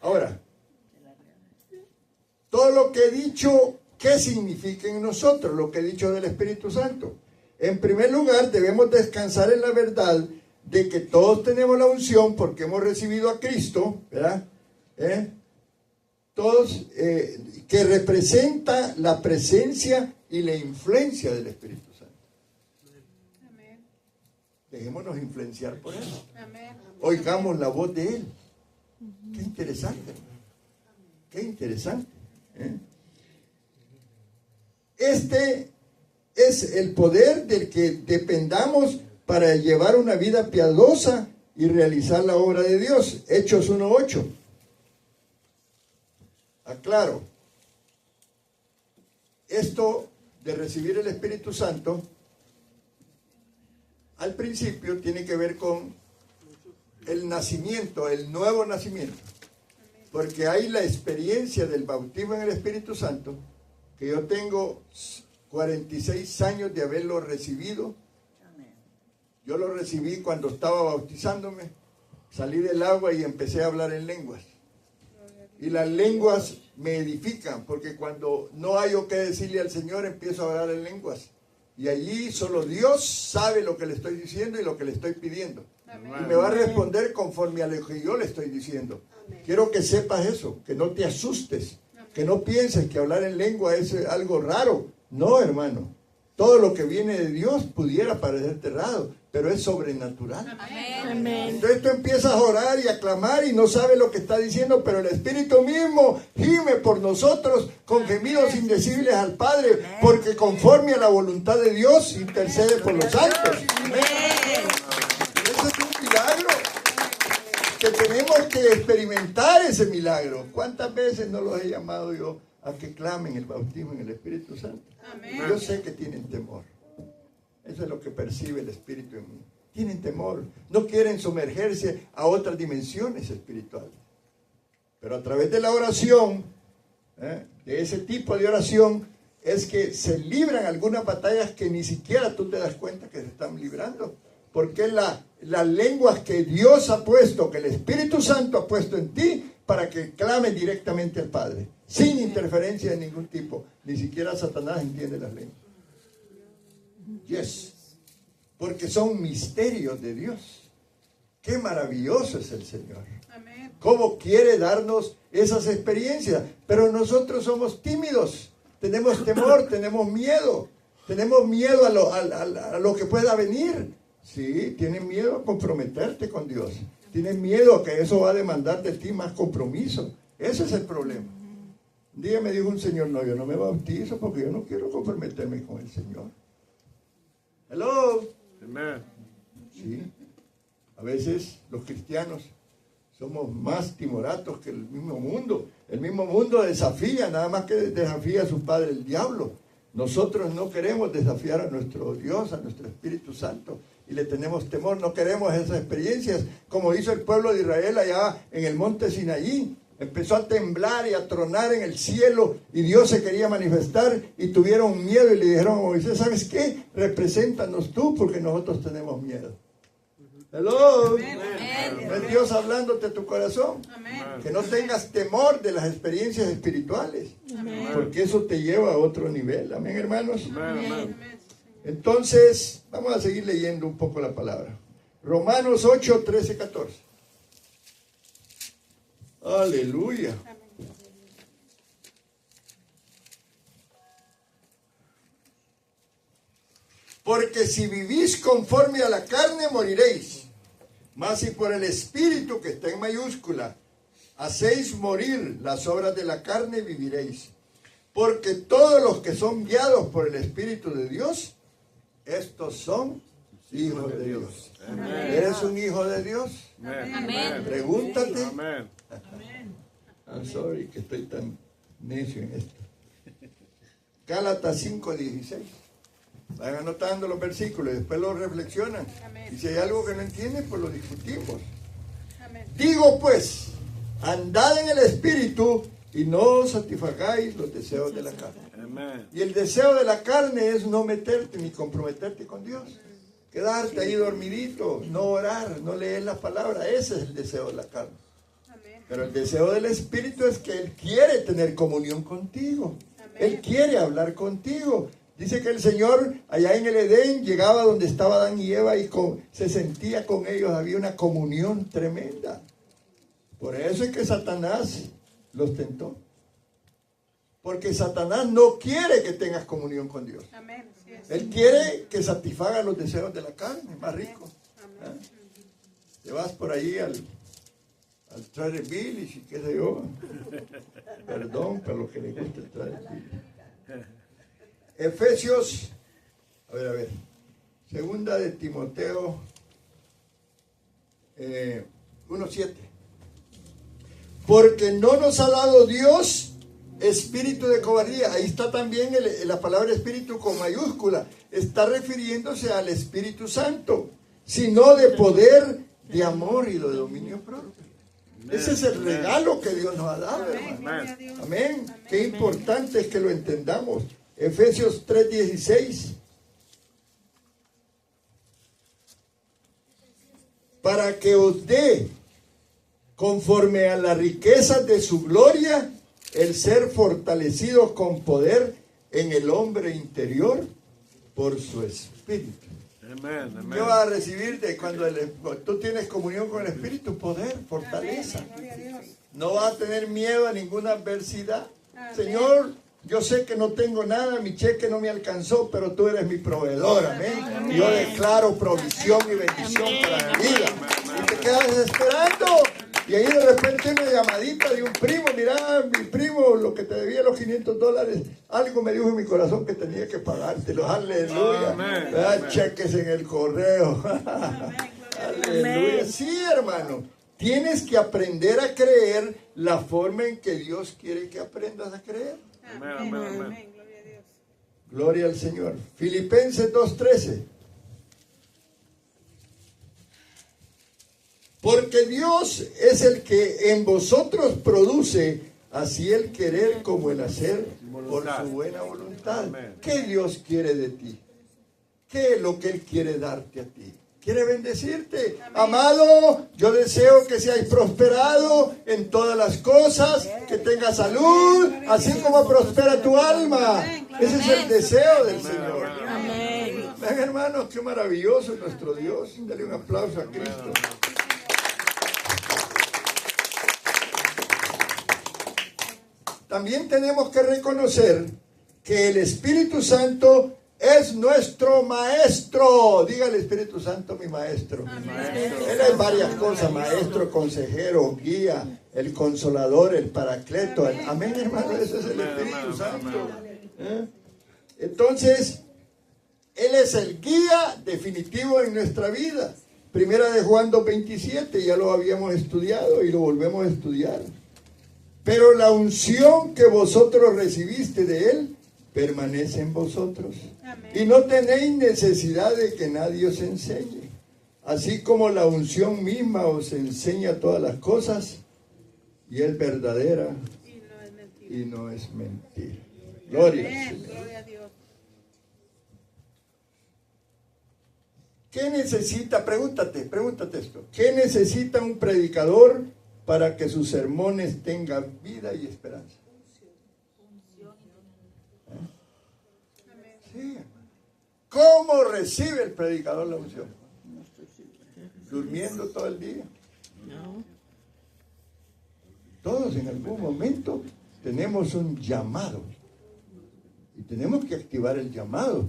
Speaker 1: Ahora, todo lo que he dicho, ¿qué significa en nosotros? Lo que he dicho del Espíritu Santo. En primer lugar, debemos descansar en la verdad de que todos tenemos la unción porque hemos recibido a Cristo, ¿verdad? Todos, que representa la presencia y la influencia del Espíritu Santo.
Speaker 2: Amén.
Speaker 1: Dejémonos influenciar por Él.
Speaker 2: Amén.
Speaker 1: Oigamos la voz de Él. Qué interesante. Qué interesante. Este es el poder del que dependamos para llevar una vida piadosa y realizar la obra de Dios. Hechos 1:8. Aclaro. Esto de recibir el Espíritu Santo, al principio tiene que ver con el nacimiento, el nuevo nacimiento. Porque hay la experiencia del bautismo en el Espíritu Santo, que yo tengo 46 años de haberlo recibido. Yo lo recibí cuando estaba bautizándome, salí del agua y empecé a hablar en lenguas. Y las lenguas me edifican, porque cuando no hay o qué decirle al Señor, empiezo a hablar en lenguas. Y allí solo Dios sabe lo que le estoy diciendo y lo que le estoy pidiendo.
Speaker 2: Amén.
Speaker 1: Y me va a responder conforme a lo que yo le estoy diciendo.
Speaker 2: Amén.
Speaker 1: Quiero que sepas eso, que no te asustes, que no pienses que hablar en lengua es algo raro. No, hermano. Todo lo que viene de Dios pudiera parecerte raro, pero es sobrenatural.
Speaker 2: Amén.
Speaker 1: Entonces tú empiezas a orar y a clamar y no sabes lo que está diciendo, pero el Espíritu mismo gime por nosotros con gemidos indecibles al Padre, porque conforme a la voluntad de Dios intercede por los santos. Eso es un milagro que tenemos que experimentar, ese milagro. ¿Cuántas veces no los he llamado yo a que clamen el bautismo en el Espíritu Santo?
Speaker 2: Amén.
Speaker 1: Yo sé que tienen temor. Eso es lo que percibe el Espíritu en mí. Tienen temor. No quieren sumergerse a otras dimensiones espirituales. Pero a través de la oración, de ese tipo de oración, es que se libran algunas batallas que ni siquiera tú te das cuenta que se están librando. Porque las lenguas que Dios ha puesto, que el Espíritu Santo ha puesto en ti, para que clamen directamente al Padre, sin interferencia de ningún tipo. Ni siquiera Satanás entiende las lenguas. Yes. Porque son misterios de Dios. Qué maravilloso es el Señor.
Speaker 2: Amén.
Speaker 1: Cómo quiere darnos esas experiencias. Pero nosotros somos tímidos. Tenemos temor, tenemos miedo. Tenemos miedo a lo que pueda venir. Sí, tienes miedo a comprometerte con Dios. Tienes miedo a que eso va a demandar de ti más compromiso. Ese es el problema. Un día me dijo un señor, no, yo no me bautizo porque yo no quiero comprometerme con el Señor. Hello.
Speaker 3: Amen.
Speaker 1: Sí. A veces los cristianos somos más timoratos que el mismo mundo. El mismo mundo desafía, nada más que desafía a su padre el diablo. Nosotros no queremos desafiar a nuestro Dios, a nuestro Espíritu Santo. Y le tenemos temor, no queremos esas experiencias, como hizo el pueblo de Israel allá en el monte Sinaí. Empezó a temblar y a tronar en el cielo y Dios se quería manifestar y tuvieron miedo y le dijeron a Moisés, ¿sabes qué? Represéntanos tú porque nosotros tenemos miedo. Hello.
Speaker 2: Amén.
Speaker 1: ¿No es Dios hablándote a tu corazón?
Speaker 2: Amén.
Speaker 1: Que no tengas temor de las experiencias espirituales,
Speaker 2: Amén.
Speaker 1: porque eso te lleva a otro nivel. Amén, hermanos.
Speaker 3: Amen. Amen.
Speaker 2: Amén.
Speaker 1: Entonces, vamos a seguir leyendo un poco la palabra. Romanos 8, 13, 14. Aleluya. Porque si vivís conforme a la carne, moriréis. Mas si por el Espíritu, que está en mayúscula, hacéis morir las obras de la carne, viviréis. Porque todos los que son guiados por el Espíritu de Dios, estos son hijos de Dios.
Speaker 3: Amén.
Speaker 1: ¿Eres un hijo de Dios?
Speaker 3: Amén.
Speaker 1: Pregúntate.
Speaker 3: Amén.
Speaker 1: I'm sorry que estoy tan necio en esto. Gálatas 5:16. Vayan anotando los versículos y después los reflexionan.
Speaker 2: Amén.
Speaker 1: Y si hay algo que no entienden, pues lo discutimos.
Speaker 2: Amén.
Speaker 1: Digo pues, andad en el Espíritu y no satisfagáis los deseos de la carne.
Speaker 3: Amen.
Speaker 1: Y el deseo de la carne es no meterte ni comprometerte con Dios. Quedarte ahí dormidito, no orar, no leer la palabra. Ese es el deseo de la carne.
Speaker 2: Amén.
Speaker 1: Pero el deseo del Espíritu es que Él quiere tener comunión contigo.
Speaker 2: Amén.
Speaker 1: Él quiere hablar contigo. Dice que el Señor allá en el Edén llegaba donde estaba Adán y Eva y se sentía con ellos. Había una comunión tremenda. Por eso es que Satanás los tentó. Porque Satanás no quiere que tengas comunión con Dios.
Speaker 2: Amén. Así es.
Speaker 1: Él quiere que satisfaga los deseos de la carne, más rico.
Speaker 2: Amén.
Speaker 1: Te vas por ahí al Trader Village y qué sé yo. Perdón, para los que les gusta el Trader Village. Efesios, a ver. Segunda de Timoteo 1:7. Porque no nos ha dado Dios espíritu de cobardía. Ahí está también la palabra espíritu con mayúscula. Está refiriéndose al Espíritu Santo, sino de poder, de amor y de dominio propio. Ese es el regalo que Dios nos ha dado, hermano.
Speaker 2: Gloria a Dios.
Speaker 1: Amén. Qué importante es que lo entendamos. Efesios 3:16. Para que os dé, conforme a las riquezas de su gloria, el ser fortalecidos con poder en el hombre interior por su espíritu.
Speaker 3: Amén, amén.
Speaker 1: ¿Qué vas a recibir cuando tú tienes comunión con el Espíritu? Poder, fortaleza.
Speaker 2: Gloria a Dios.
Speaker 1: No vas a tener miedo a ninguna adversidad.
Speaker 2: Amén.
Speaker 1: Señor, yo sé que no tengo nada, mi cheque no me alcanzó, pero tú eres mi proveedor, amén. Yo declaro provisión y bendición para mi vida. Y te quedas esperando. Y ahí de repente una llamadita de un primo, mira, mi primo, lo que te debía los $500, algo me dijo en mi corazón que tenía que pagártelo. Aleluya.
Speaker 3: Amén.
Speaker 1: Cheques en el correo. Aleluya. Sí, hermano. Tienes que aprender a creer la forma en que Dios quiere que aprendas a creer.
Speaker 3: Amén, amén, amén.
Speaker 2: Amén. Gloria a Dios.
Speaker 1: Gloria al Señor. Filipenses 2:13. Porque Dios es el que en vosotros produce así el querer como el hacer por su buena voluntad. ¿Qué Dios quiere de ti? ¿Qué es lo que Él quiere darte a ti? Quiere bendecirte. Amado, yo deseo que seáis prosperados en todas las cosas, que tengas salud, así como prospera tu alma. Ese es el deseo del Señor.
Speaker 4: Amén.
Speaker 1: Vean, hermanos, qué maravilloso es nuestro Dios. Dale un aplauso a Cristo. También tenemos que reconocer que el Espíritu Santo es nuestro maestro. Diga el Espíritu Santo, mi maestro. Él es varias cosas: maestro, consejero, guía, el consolador, el paracleto. Amén, hermano, ese es el Espíritu Santo. Entonces, Él es el guía definitivo en nuestra vida. Primera de Juan 2:27, ya lo habíamos estudiado y lo volvemos a estudiar. Pero la unción que vosotros recibiste de Él permanece en vosotros.
Speaker 2: Amén.
Speaker 1: Y no tenéis necesidad de que nadie os enseñe. Así como la unción misma os enseña todas las cosas, y es verdadera
Speaker 2: Y no es mentira.
Speaker 1: y no es mentira. Gloria al
Speaker 2: Amén.
Speaker 1: Señor.
Speaker 2: Gloria a Dios.
Speaker 1: ¿Qué necesita? Pregúntate esto. ¿Qué necesita un predicador para que sus sermones tengan vida y esperanza? Sí, hermano. ¿Cómo recibe el predicador la unción? Durmiendo todo el día. Todos en algún momento tenemos un llamado y tenemos que activar el llamado.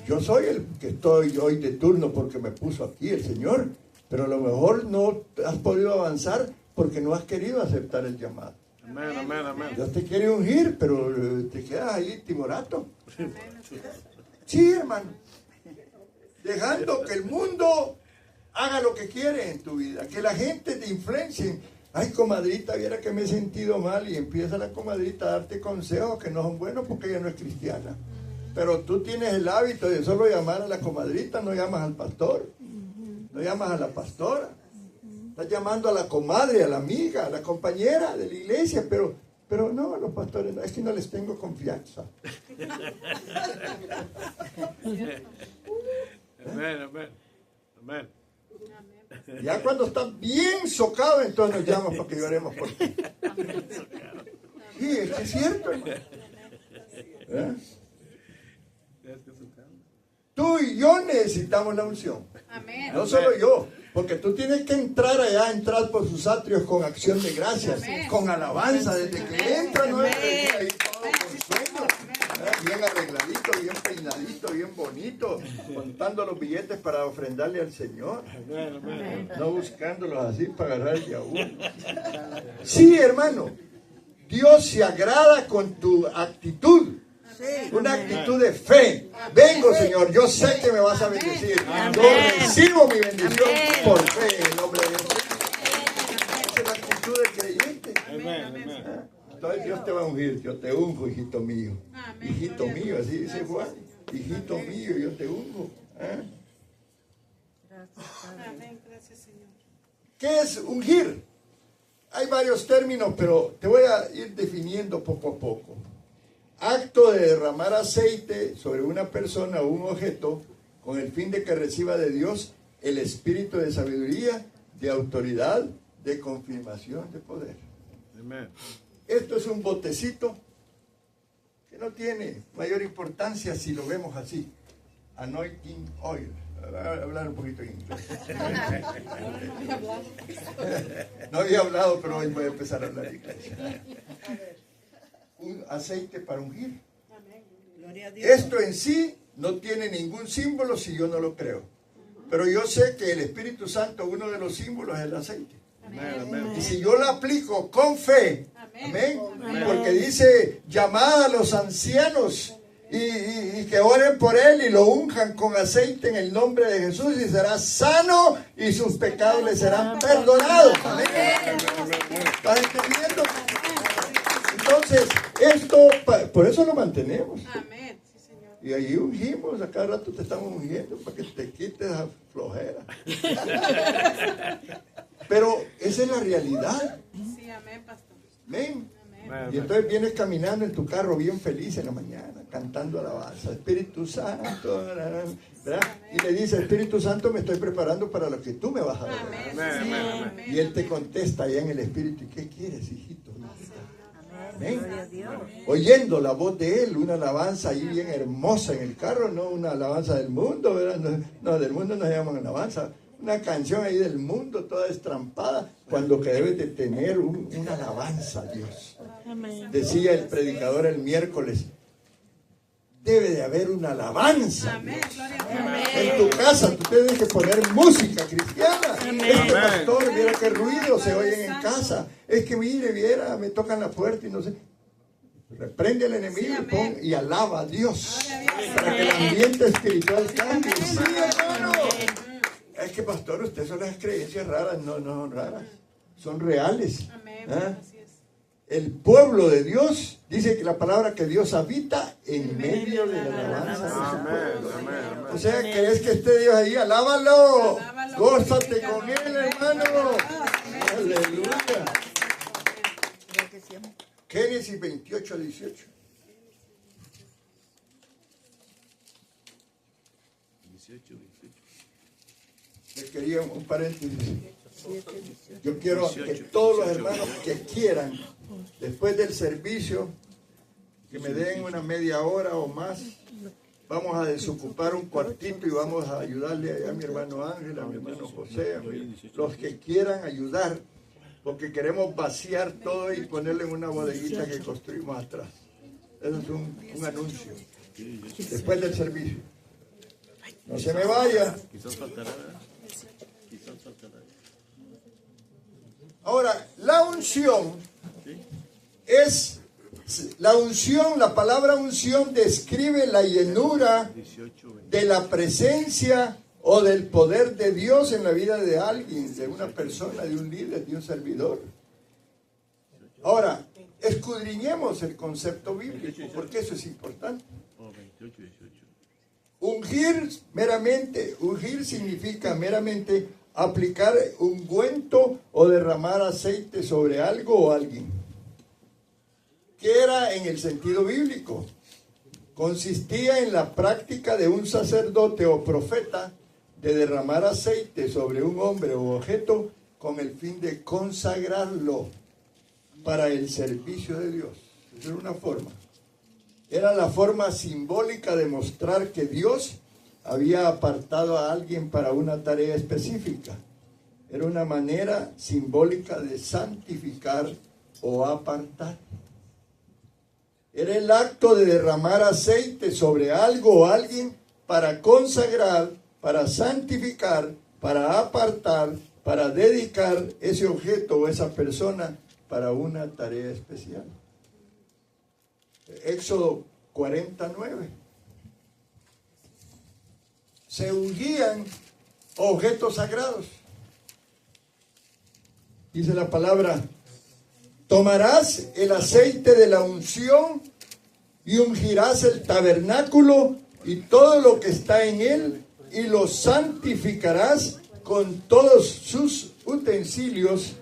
Speaker 1: Yo soy el que estoy hoy de turno porque me puso aquí el Señor, pero a lo mejor no has podido avanzar porque no has querido aceptar el llamado.
Speaker 3: Amén, amén, amén.
Speaker 1: Dios te quiere ungir, pero te quedas ahí timorato. Sí, hermano. Dejando que el mundo haga lo que quiere en tu vida, que la gente te influencie. Ay, comadrita, viera que me he sentido mal, y empieza la comadrita a darte consejos que no son buenos porque ella no es cristiana. Pero tú tienes el hábito de solo llamar a la comadrita, no llamas al pastor, no llamas a la pastora. Estás llamando a la comadre, a la amiga, a la compañera de la iglesia, pero no, a los pastores no, es que no les tengo confianza.
Speaker 3: Amén, amén. Amén.
Speaker 1: Ya cuando estás bien socado, entonces nos llamas para que lloremos por ti. Sí, es que es cierto, hermano. ¿Eh? Tú y yo necesitamos la unción.
Speaker 2: Amén.
Speaker 1: No solo yo, porque tú tienes que entrar allá, entrar por sus atrios con acción de gracias, con alabanza, desde que entras, no es ahí todo con sueño, bien arregladito, bien peinadito, bien bonito, contando los billetes para ofrendarle al Señor, no buscándolos así para agarrar el yaú. Sí, hermano, Dios se agrada con tu actitud. Una actitud de fe. Vengo, Señor, yo sé que me vas a bendecir. Yo recibo mi bendición por fe en el nombre de Dios. Esa es la actitud del creyente.
Speaker 3: Amén, amén.
Speaker 1: Entonces Dios te va a ungir. ungir, yo te unjo, hijito mío.
Speaker 2: Amén.
Speaker 1: Hijito
Speaker 2: Gloria a
Speaker 1: mío,
Speaker 2: Dios.
Speaker 1: así dice
Speaker 2: Gracias,
Speaker 1: Juan.
Speaker 2: Señor.
Speaker 1: Hijito
Speaker 2: Amén.
Speaker 1: mío, yo te unjo. ¿Eh?
Speaker 2: Amén. Gracias, Señor.
Speaker 1: ¿Qué es ungir? Hay varios términos, pero te voy a ir definiendo poco a poco. Acto de derramar aceite sobre una persona o un objeto con el fin de que reciba de Dios el espíritu de sabiduría, de autoridad, de confirmación, de poder.
Speaker 3: Amen.
Speaker 1: Esto es un botecito que no tiene mayor importancia si lo vemos así. Anointing oil. Voy a hablar un poquito en inglés. No había hablado, pero hoy voy a empezar a hablar inglés. Un aceite para ungir.
Speaker 2: Gloria a Dios.
Speaker 1: Esto en sí no tiene ningún símbolo si yo no lo creo. Pero yo sé que el Espíritu Santo, uno de los símbolos es el aceite.
Speaker 3: Amen. Amen.
Speaker 1: Y si yo lo aplico con fe,
Speaker 2: Amén.
Speaker 1: amén, porque dice, llamad a los ancianos y que oren por él y lo unjan con aceite en el nombre de Jesús y será sano y sus pecados le serán perdonados. Amén. ¿Estás entendiendo? Entonces, esto, por eso lo mantenemos.
Speaker 2: Amén. Sí, Señor.
Speaker 1: Y ahí ungimos, a cada rato te estamos ungiendo para que te quites la flojera. Pero esa es la realidad.
Speaker 2: Sí, amén, pastor.
Speaker 1: Amén.
Speaker 2: Amén.
Speaker 3: Amen.
Speaker 1: Y entonces vienes caminando en tu carro bien feliz en la mañana, cantando alabanza, Espíritu Santo, ¿verdad? Y le dice, Espíritu Santo, me estoy preparando para lo que tú me vas a dar.
Speaker 2: Amén.
Speaker 3: Amén,
Speaker 2: Sí, Señor.
Speaker 3: amén,
Speaker 2: Amén.
Speaker 1: Y él te contesta allá en el Espíritu, ¿y qué quieres, hijito? Amén. Oyendo la voz de él, una alabanza ahí bien hermosa en el carro, no una alabanza del mundo, ¿verdad? No, del mundo no se llaman alabanza. Una canción ahí del mundo, toda estrampada, cuando que debes de tener una alabanza a Dios. Decía el predicador el miércoles, debe de haber una alabanza.
Speaker 2: Amén. Gloria a Dios.
Speaker 1: En tu casa tú tienes que poner música cristiana. Es que,
Speaker 3: Amén.
Speaker 1: pastor, viera qué ruido se oyen en casa. Es que mire, viera, me tocan la puerta y no sé. Reprende al enemigo y pon y alaba a Dios para que el ambiente espiritual cambie. Sí, hermano. Es que, pastor, usted son las creencias raras. No, no son raras. Son reales.
Speaker 2: Amén.
Speaker 1: ¿Ah?
Speaker 2: Así es.
Speaker 1: El pueblo de Dios, dice que la palabra que Dios habita en medio de la alabanza de su
Speaker 3: Amén.
Speaker 1: pueblo.
Speaker 3: Amén.
Speaker 1: O sea, ¿crees que esté Dios ahí? Alábalo.
Speaker 2: Alábalo,
Speaker 1: Gózate
Speaker 2: glorifícalo.
Speaker 1: con él, hermano.
Speaker 2: Amén.
Speaker 1: Aleluya. Génesis 28, 18.
Speaker 3: 18.
Speaker 1: Le quería un paréntesis. Yo quiero que todos los hermanos que quieran, después del servicio, que me den una media hora o más, vamos a desocupar un cuartito y vamos a ayudarle a mi hermano Ángel, a mi hermano José, los que quieran ayudar, porque queremos vaciar todo y ponerle en una bodeguita que construimos atrás. Eso es un anuncio. Después del servicio. No se me vaya.
Speaker 3: Quizás faltará, ¿verdad? Quizás faltará.
Speaker 1: Ahora, la unción es, la palabra unción describe la llenura
Speaker 3: 18, 20.
Speaker 1: de la presencia o del poder de Dios en la vida de alguien, de una persona, de un líder, de un servidor. Ahora, escudriñemos el concepto bíblico, porque eso es importante.
Speaker 3: Oh, 28, 18.
Speaker 1: Ungir significa meramente aplicar ungüento o derramar aceite sobre algo o alguien. ¿Qué era en el sentido bíblico? Consistía en la práctica de un sacerdote o profeta de derramar aceite sobre un hombre o objeto con el fin de consagrarlo para el servicio de Dios. Esa era una forma. Era la forma simbólica de mostrar que Dios había apartado a alguien para una tarea específica. Era una manera simbólica de santificar o apartar. Era el acto de derramar aceite sobre algo o alguien para consagrar, para santificar, para apartar, para dedicar ese objeto o esa persona para una tarea especial. Éxodo 49. Se ungían objetos sagrados. Dice la palabra Tomarás el aceite de la unción y ungirás el tabernáculo y todo lo que está en él, y lo santificarás con todos sus utensilios,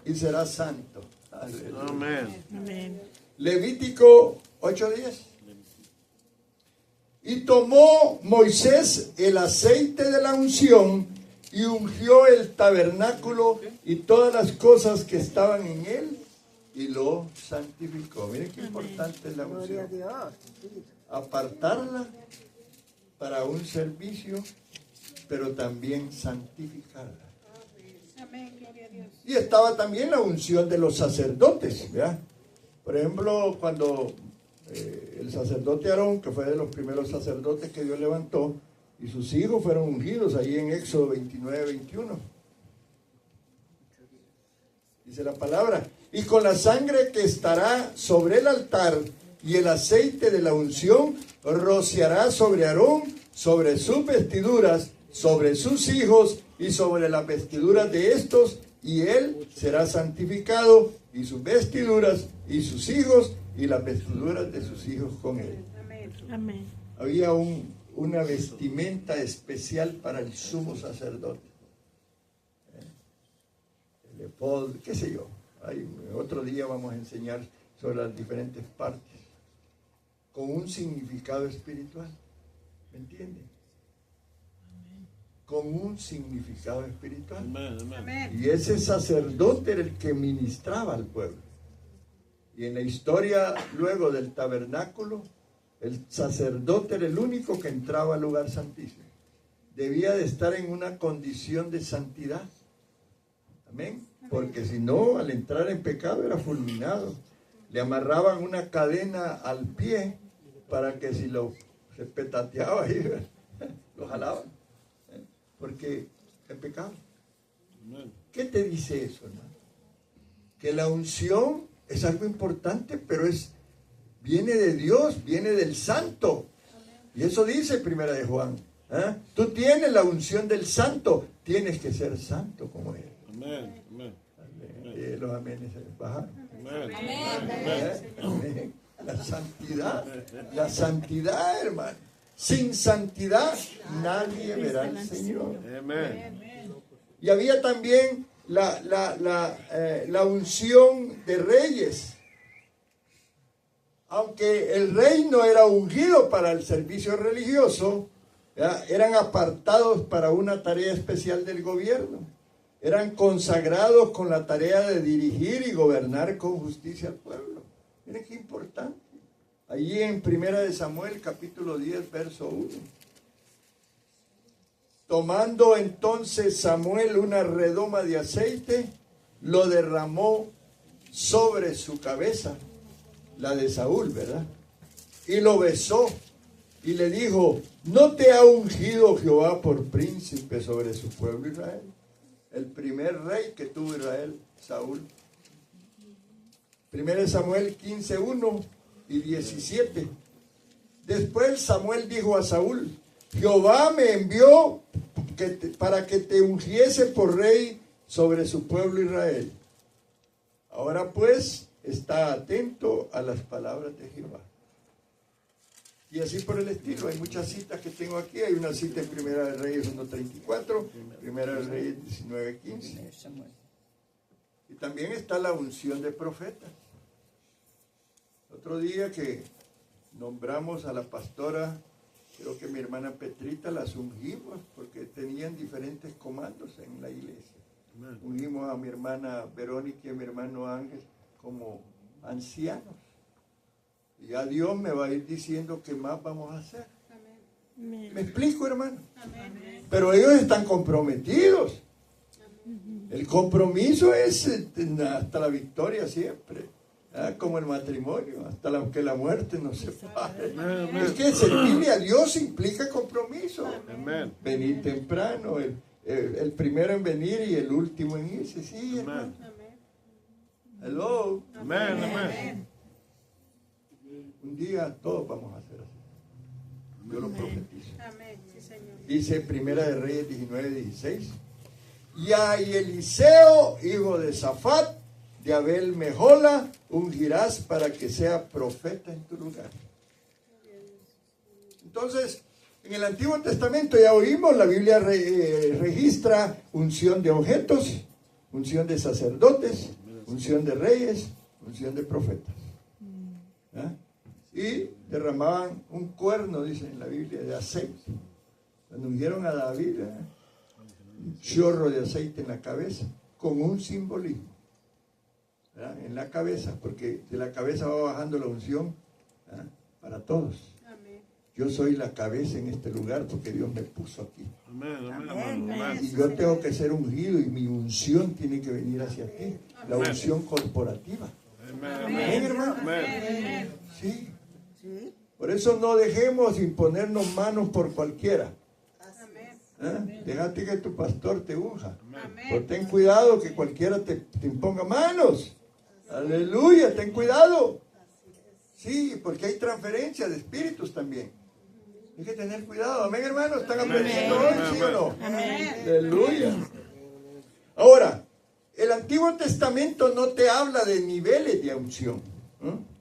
Speaker 1: y será santo. Aleluya.
Speaker 3: Amén.
Speaker 2: Amén.
Speaker 1: Levítico 8:10. Y tomó Moisés el aceite de la unción y ungió el tabernáculo y todas las cosas que estaban en él, y lo santificó. Miren qué importante es la unción. Apartarla para un servicio, pero también santificarla.
Speaker 2: Amén. Gloria a Dios.
Speaker 1: Y estaba también la unción de los sacerdotes, ¿verdad? Por ejemplo, cuando el sacerdote Aarón, que fue de los primeros sacerdotes que Dios levantó, y sus hijos fueron ungidos ahí en Éxodo 29-21. Dice la palabra: y con la sangre que estará sobre el altar y el aceite de la unción, rociará sobre Aarón, sobre sus vestiduras, sobre sus hijos y sobre las vestiduras de estos, y él será santificado, y sus vestiduras y sus hijos y las vestiduras de sus hijos con él.
Speaker 2: Amén.
Speaker 4: Amén.
Speaker 1: Había una vestimenta especial para el sumo sacerdote. El efod, qué sé yo. Otro día vamos a enseñar sobre las diferentes partes, con un significado espiritual. ¿Me entienden? Con un significado espiritual.
Speaker 3: Amén. Amén.
Speaker 2: Amén.
Speaker 1: Y ese sacerdote era el que ministraba al pueblo. Y en la historia luego del tabernáculo, el sacerdote era el único que entraba al lugar santísimo. Debía de estar en una condición de santidad. Amén. Porque si no, al entrar en pecado era fulminado. Le amarraban una cadena al pie para que si se petateaba ahí, lo jalaban. Porque es pecado.
Speaker 3: Amén.
Speaker 1: ¿Qué te dice eso, hermano? Que la unción es algo importante, pero viene de Dios, viene del Santo. Y eso dice Primera de Juan. Tú tienes la unción del Santo, tienes que ser santo como Él.
Speaker 3: Amén. Amén.
Speaker 1: Los amenes se bajaron.
Speaker 3: Amén.
Speaker 1: Amén. La santidad, hermano. Sin santidad nadie verá al Señor.
Speaker 3: Amén.
Speaker 1: Y había también la unción de reyes. Aunque el rey no era ungido para el servicio religioso, ¿verdad? Eran apartados para una tarea especial del gobierno. Eran consagrados con la tarea de dirigir y gobernar con justicia al pueblo. Miren qué importante. Allí en 1 Samuel capítulo 10, verso 1. Tomando entonces Samuel una redoma de aceite, lo derramó sobre su cabeza, la de Saúl, ¿verdad? Y lo besó y le dijo: ¿no te ha ungido Jehová por príncipe sobre su pueblo Israel? El primer rey que tuvo Israel, Saúl. 1 Samuel 15, 1 y 17. Después Samuel dijo a Saúl: Jehová me envió para que te ungiese por rey sobre su pueblo Israel. Ahora pues, está atento a las palabras de Jehová. Y así por el estilo. Hay muchas citas que tengo aquí. Hay una cita en Primera de Reyes 1:34, Primera de Reyes 19:15. Y también está la unción de profetas. Otro día que nombramos a la pastora, creo que mi hermana Petrita, las ungimos porque tenían diferentes comandos en la iglesia. Ungimos a mi hermana Verónica y a mi hermano Ángel como ancianos. Y ya Dios me va a ir diciendo qué más vamos a hacer.
Speaker 2: Amén.
Speaker 1: ¿Me explico, hermano?
Speaker 2: Amén.
Speaker 1: Pero ellos están comprometidos. El compromiso es hasta la victoria siempre. Como el matrimonio, hasta que la muerte nos separe. Es que servirle a Dios implica compromiso.
Speaker 3: Amén.
Speaker 1: Venir temprano, el primero en venir y el último en irse. Sí, hermano.
Speaker 2: Amén.
Speaker 1: Hello.
Speaker 3: Amén. Amén.
Speaker 1: Un día todos vamos a hacer así. Yo lo profetizo.
Speaker 2: Amén. Sí, Señor.
Speaker 1: Dice Primera de Reyes 19:16. Y a Eliseo, hijo de Safat, de Abel Mejola ungirás para que sea profeta en tu lugar. Entonces, en el Antiguo Testamento ya oímos, la Biblia registra unción de objetos, unción de sacerdotes, unción de reyes, unción de profetas. ¿Ah? Y derramaban un cuerno, dice en la Biblia, de aceite. Cuando ungieron a David, un chorro de aceite en la cabeza, con un simbolismo, ¿verdad? En la cabeza, porque de la cabeza va bajando la unción, ¿verdad? Para todos.
Speaker 2: Amén.
Speaker 1: Yo soy la cabeza en este lugar porque Dios me puso aquí.
Speaker 3: Amén, amén, amén.
Speaker 1: Y yo tengo que ser ungido y mi unción tiene que venir hacia ti. La unción corporativa. Amén, hermano.
Speaker 3: Amén.
Speaker 1: Sí. Por eso no dejemos imponernos manos por cualquiera. Déjate que tu pastor te unja. Pero ten cuidado que cualquiera te imponga manos. Aleluya, ten cuidado. Sí, porque hay transferencia de espíritus también. Hay que tener cuidado. Amén, hermanos. ¿Están aprendiendo hoy, sí o no? Aleluya. Ahora, el Antiguo Testamento no te habla de niveles de unción, ¿no?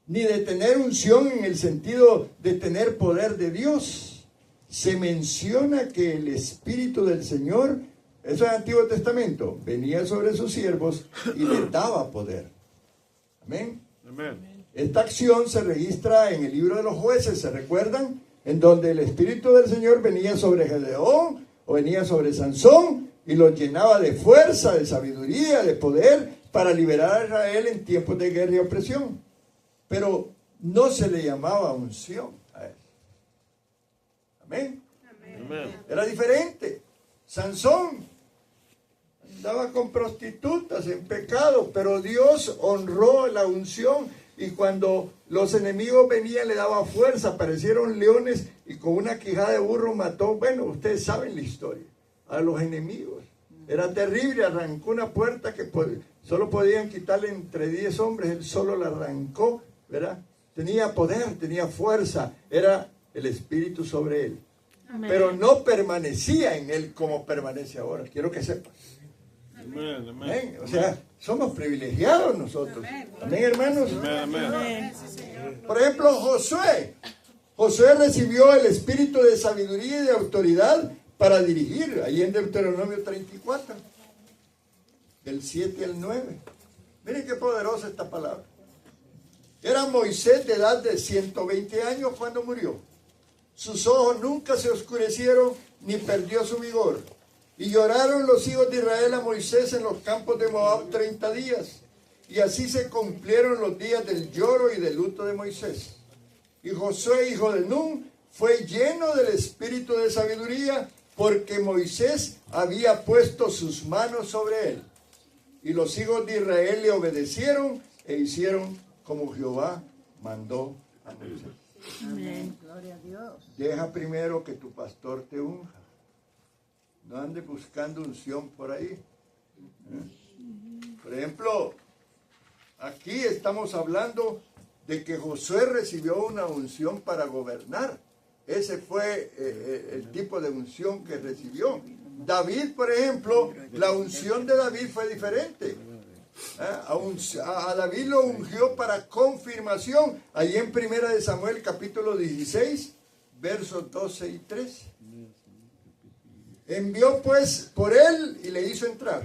Speaker 1: Ni de tener unción en el sentido de tener poder de Dios. Se menciona que el Espíritu del Señor, eso es el Antiguo Testamento, venía sobre sus siervos y les daba poder. Amén.
Speaker 3: Amén.
Speaker 1: Esta acción se registra en el libro de los Jueces, ¿se recuerdan? En donde el Espíritu del Señor venía sobre Gedeón o venía sobre Sansón y los llenaba de fuerza, de sabiduría, de poder para liberar a Israel en tiempos de guerra y opresión. Pero no se le llamaba unción a él. Amén.
Speaker 3: Amén.
Speaker 1: Era diferente. Sansón andaba con prostitutas en pecado, pero Dios honró la unción y cuando los enemigos venían le daba fuerza, aparecieron leones y con una quijada de burro mató, bueno, ustedes saben la historia, a los enemigos. Era terrible, arrancó una puerta que solo podían quitarle entre 10 hombres, él solo la arrancó, ¿verdad? Tenía poder, tenía fuerza, era el Espíritu sobre él.
Speaker 2: Amén.
Speaker 1: Pero no permanecía en él como permanece ahora, quiero que sepas.
Speaker 3: Amén. Amén.
Speaker 1: Amén. O sea, somos privilegiados nosotros. Amén, hermanos.
Speaker 3: Amén.
Speaker 2: Amén. Sí, Señor.
Speaker 1: Por ejemplo, Josué. Josué recibió el espíritu de sabiduría y de autoridad para dirigir, ahí en Deuteronomio 34, del 7 al 9. Miren qué poderosa esta palabra. Era Moisés de edad de 120 años cuando murió. Sus ojos nunca se oscurecieron ni perdió su vigor. Y lloraron los hijos de Israel a Moisés en los campos de Moab 30 días. Y así se cumplieron los días del lloro y del luto de Moisés. Y Josué, hijo de Nun, fue lleno del espíritu de sabiduría, porque Moisés había puesto sus manos sobre él. Y los hijos de Israel le obedecieron e hicieron como Jehová mandó a Moisés.
Speaker 2: Amén.
Speaker 4: Gloria a Dios.
Speaker 1: Deja primero que tu pastor te unja. No andes buscando unción por ahí. Por ejemplo, aquí estamos hablando de que Josué recibió una unción para gobernar. Ese fue el tipo de unción que recibió. David, por ejemplo, la unción de David fue diferente. A David lo ungió para confirmación. Allí en 1 Samuel capítulo 16, versos 12 y 13. Envió pues por él y le hizo entrar.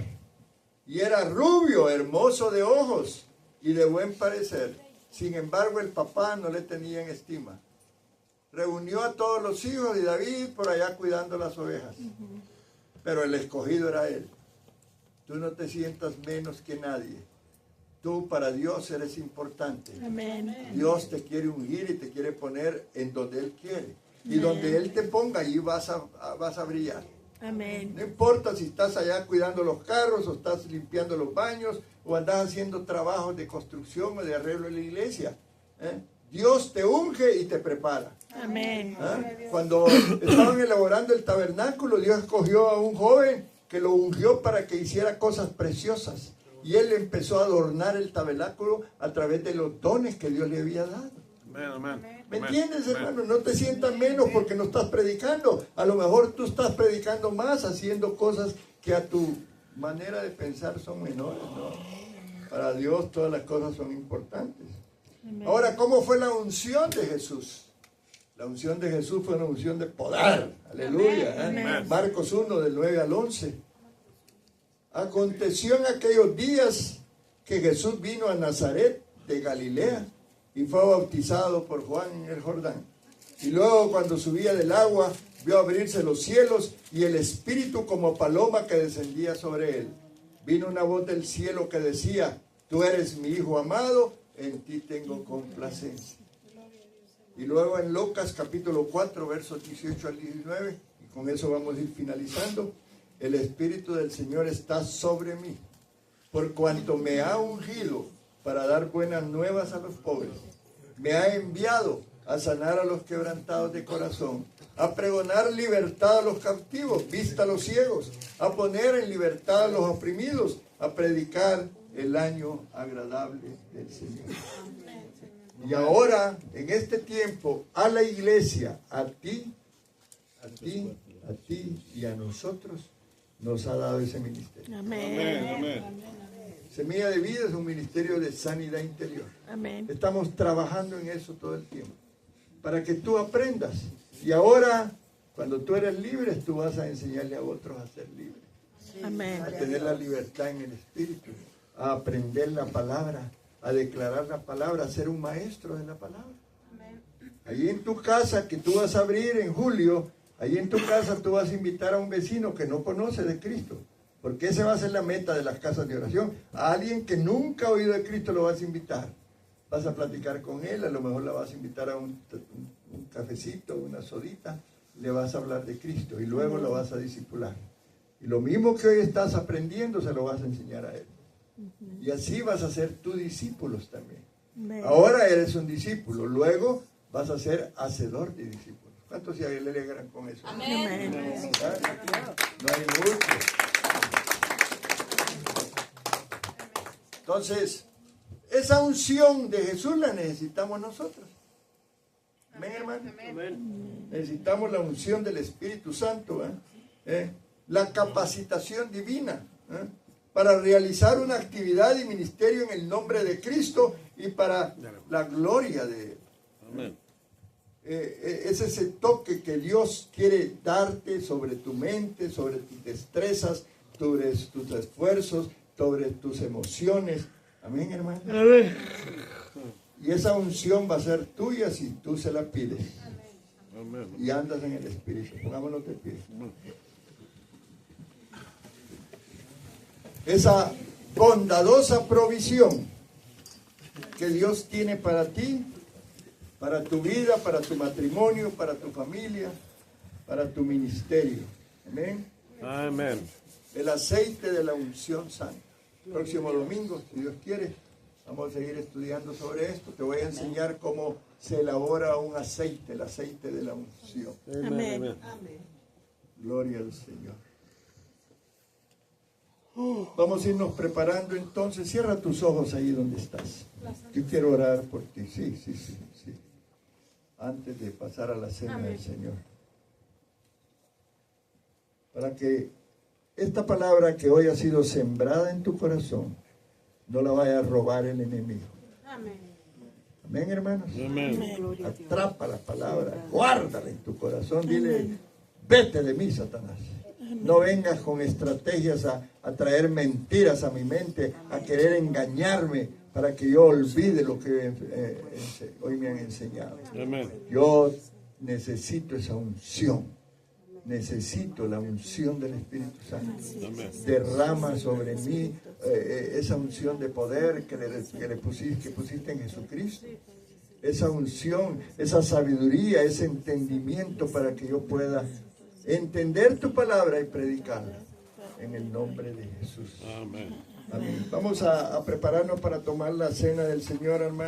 Speaker 1: Y era rubio, hermoso de ojos y de buen parecer. Sin embargo, el papá no le tenía en estima. Reunió a todos los hijos de David por allá cuidando las ovejas. Pero el escogido era él. Tú no te sientas menos que nadie. Tú para Dios eres importante.
Speaker 2: Amén.
Speaker 1: Dios te quiere ungir y te quiere poner en donde Él quiere. Y
Speaker 2: Amén.
Speaker 1: donde Él te ponga, ahí vas a brillar.
Speaker 2: Amén.
Speaker 1: No importa si estás allá cuidando los carros, o estás limpiando los baños, o andas haciendo trabajos de construcción o de arreglo en la iglesia. Dios te unge y te prepara.
Speaker 2: Amén.
Speaker 1: Cuando estaban elaborando el tabernáculo, Dios escogió a un joven que lo ungió para que hiciera cosas preciosas. Y él empezó a adornar el tabernáculo a través de los dones que Dios le había dado.
Speaker 3: Amén.
Speaker 1: ¿Me entiendes, hermano? No te sientas menos porque no estás predicando. A lo mejor tú estás predicando más, haciendo cosas que a tu manera de pensar son menores, ¿no? Para Dios todas las cosas son importantes.
Speaker 2: Amén.
Speaker 1: Ahora, ¿cómo fue la unción de Jesús? La unción de Jesús fue una unción de poder. Aleluya. ¿eh?
Speaker 2: Amén.
Speaker 1: Marcos 1, del 9 al 11. Aconteció en aquellos días que Jesús vino a Nazaret de Galilea y fue bautizado por Juan en el Jordán. Y luego, cuando subía del agua, vio abrirse los cielos y el Espíritu como paloma que descendía sobre él. Vino una voz del cielo que decía: tú eres mi Hijo amado, en ti tengo complacencia. Y luego en Lucas capítulo 4, versos 18 al 19, y con eso vamos a ir finalizando: el Espíritu del Señor está sobre mí, por cuanto me ha ungido para dar buenas nuevas a los pobres. Me ha enviado a sanar a los quebrantados de corazón, a pregonar libertad a los cautivos, vista a los ciegos, a poner en libertad a los oprimidos, a predicar el año agradable del Señor. Y ahora, en este tiempo, a la iglesia, a ti y a nosotros, nos ha dado ese ministerio.
Speaker 2: Amén.
Speaker 3: Amén.
Speaker 1: Semilla de Vida es un ministerio de sanidad interior.
Speaker 2: Amén.
Speaker 1: Estamos trabajando en eso todo el tiempo, para que tú aprendas. Y ahora, cuando tú eres libre, tú vas a enseñarle a otros a ser libres,
Speaker 2: Amén.
Speaker 1: a tener la libertad en el Espíritu, a aprender la palabra, a declarar la palabra, a ser un maestro de la palabra. Allí en tu casa, que tú vas a abrir en julio, allí en tu casa tú vas a invitar a un vecino que no conoce de Cristo, porque esa va a ser la meta de las casas de oración. A alguien que nunca ha oído de Cristo lo vas a invitar. Vas a platicar con él, a lo mejor la vas a invitar a un cafecito, una sodita, le vas a hablar de Cristo y luego lo vas a discipular. Y lo mismo que hoy estás aprendiendo, se lo vas a enseñar a él. Y así vas a ser tus discípulos también.
Speaker 2: Amén.
Speaker 1: Ahora eres un discípulo, luego vas a ser hacedor de discípulos. ¿Cuántos se alegran con eso?
Speaker 2: Amén.
Speaker 1: ¿Verdad? No hay mucho. Entonces, esa unción de Jesús la necesitamos nosotros. Amén, hermano. Necesitamos la unción del Espíritu Santo, la capacitación divina, para realizar una actividad y ministerio en el nombre de Cristo y para la gloria de Él.
Speaker 3: Amén.
Speaker 1: Es ese toque que Dios quiere darte sobre tu mente, sobre tus destrezas, sobre tus esfuerzos, sobre tus emociones. Amén, hermano.
Speaker 2: Amén.
Speaker 1: Y esa unción va a ser tuya si tú se la pides.
Speaker 3: Amén.
Speaker 1: Y andas en el Espíritu. Pongámonos de pie. Esa bondadosa provisión que Dios tiene para ti, para tu vida, para tu matrimonio, para tu familia, para tu ministerio. Amén.
Speaker 3: Amén.
Speaker 1: El aceite de la unción santa. Próximo domingo, si Dios quiere, vamos a seguir estudiando sobre esto. Te voy a enseñar cómo se elabora un aceite, el aceite de la unción.
Speaker 2: Amén.
Speaker 1: Gloria al Señor. Vamos a irnos preparando entonces. Cierra tus ojos ahí donde estás. Yo quiero orar por ti. Sí. Antes de pasar a la cena del Señor. Para que esta palabra que hoy ha sido sembrada en tu corazón no la vaya a robar el enemigo. Amén, hermanos.
Speaker 3: Amén.
Speaker 1: Atrapa la palabra, guárdala en tu corazón. Dile: vete de mí, Satanás. No vengas con estrategias a traer mentiras a mi mente, a querer engañarme para que yo olvide lo que hoy me han enseñado.
Speaker 3: Amén.
Speaker 1: Yo necesito esa unción. Necesito la unción del Espíritu Santo.
Speaker 3: Amén.
Speaker 1: Derrama sobre mí esa unción de poder que pusiste en Jesucristo. Esa unción, esa sabiduría, ese entendimiento para que yo pueda entender tu palabra y predicarla. En el nombre de Jesús.
Speaker 3: Amén.
Speaker 1: Amén. Vamos a prepararnos para tomar la cena del Señor, hermano.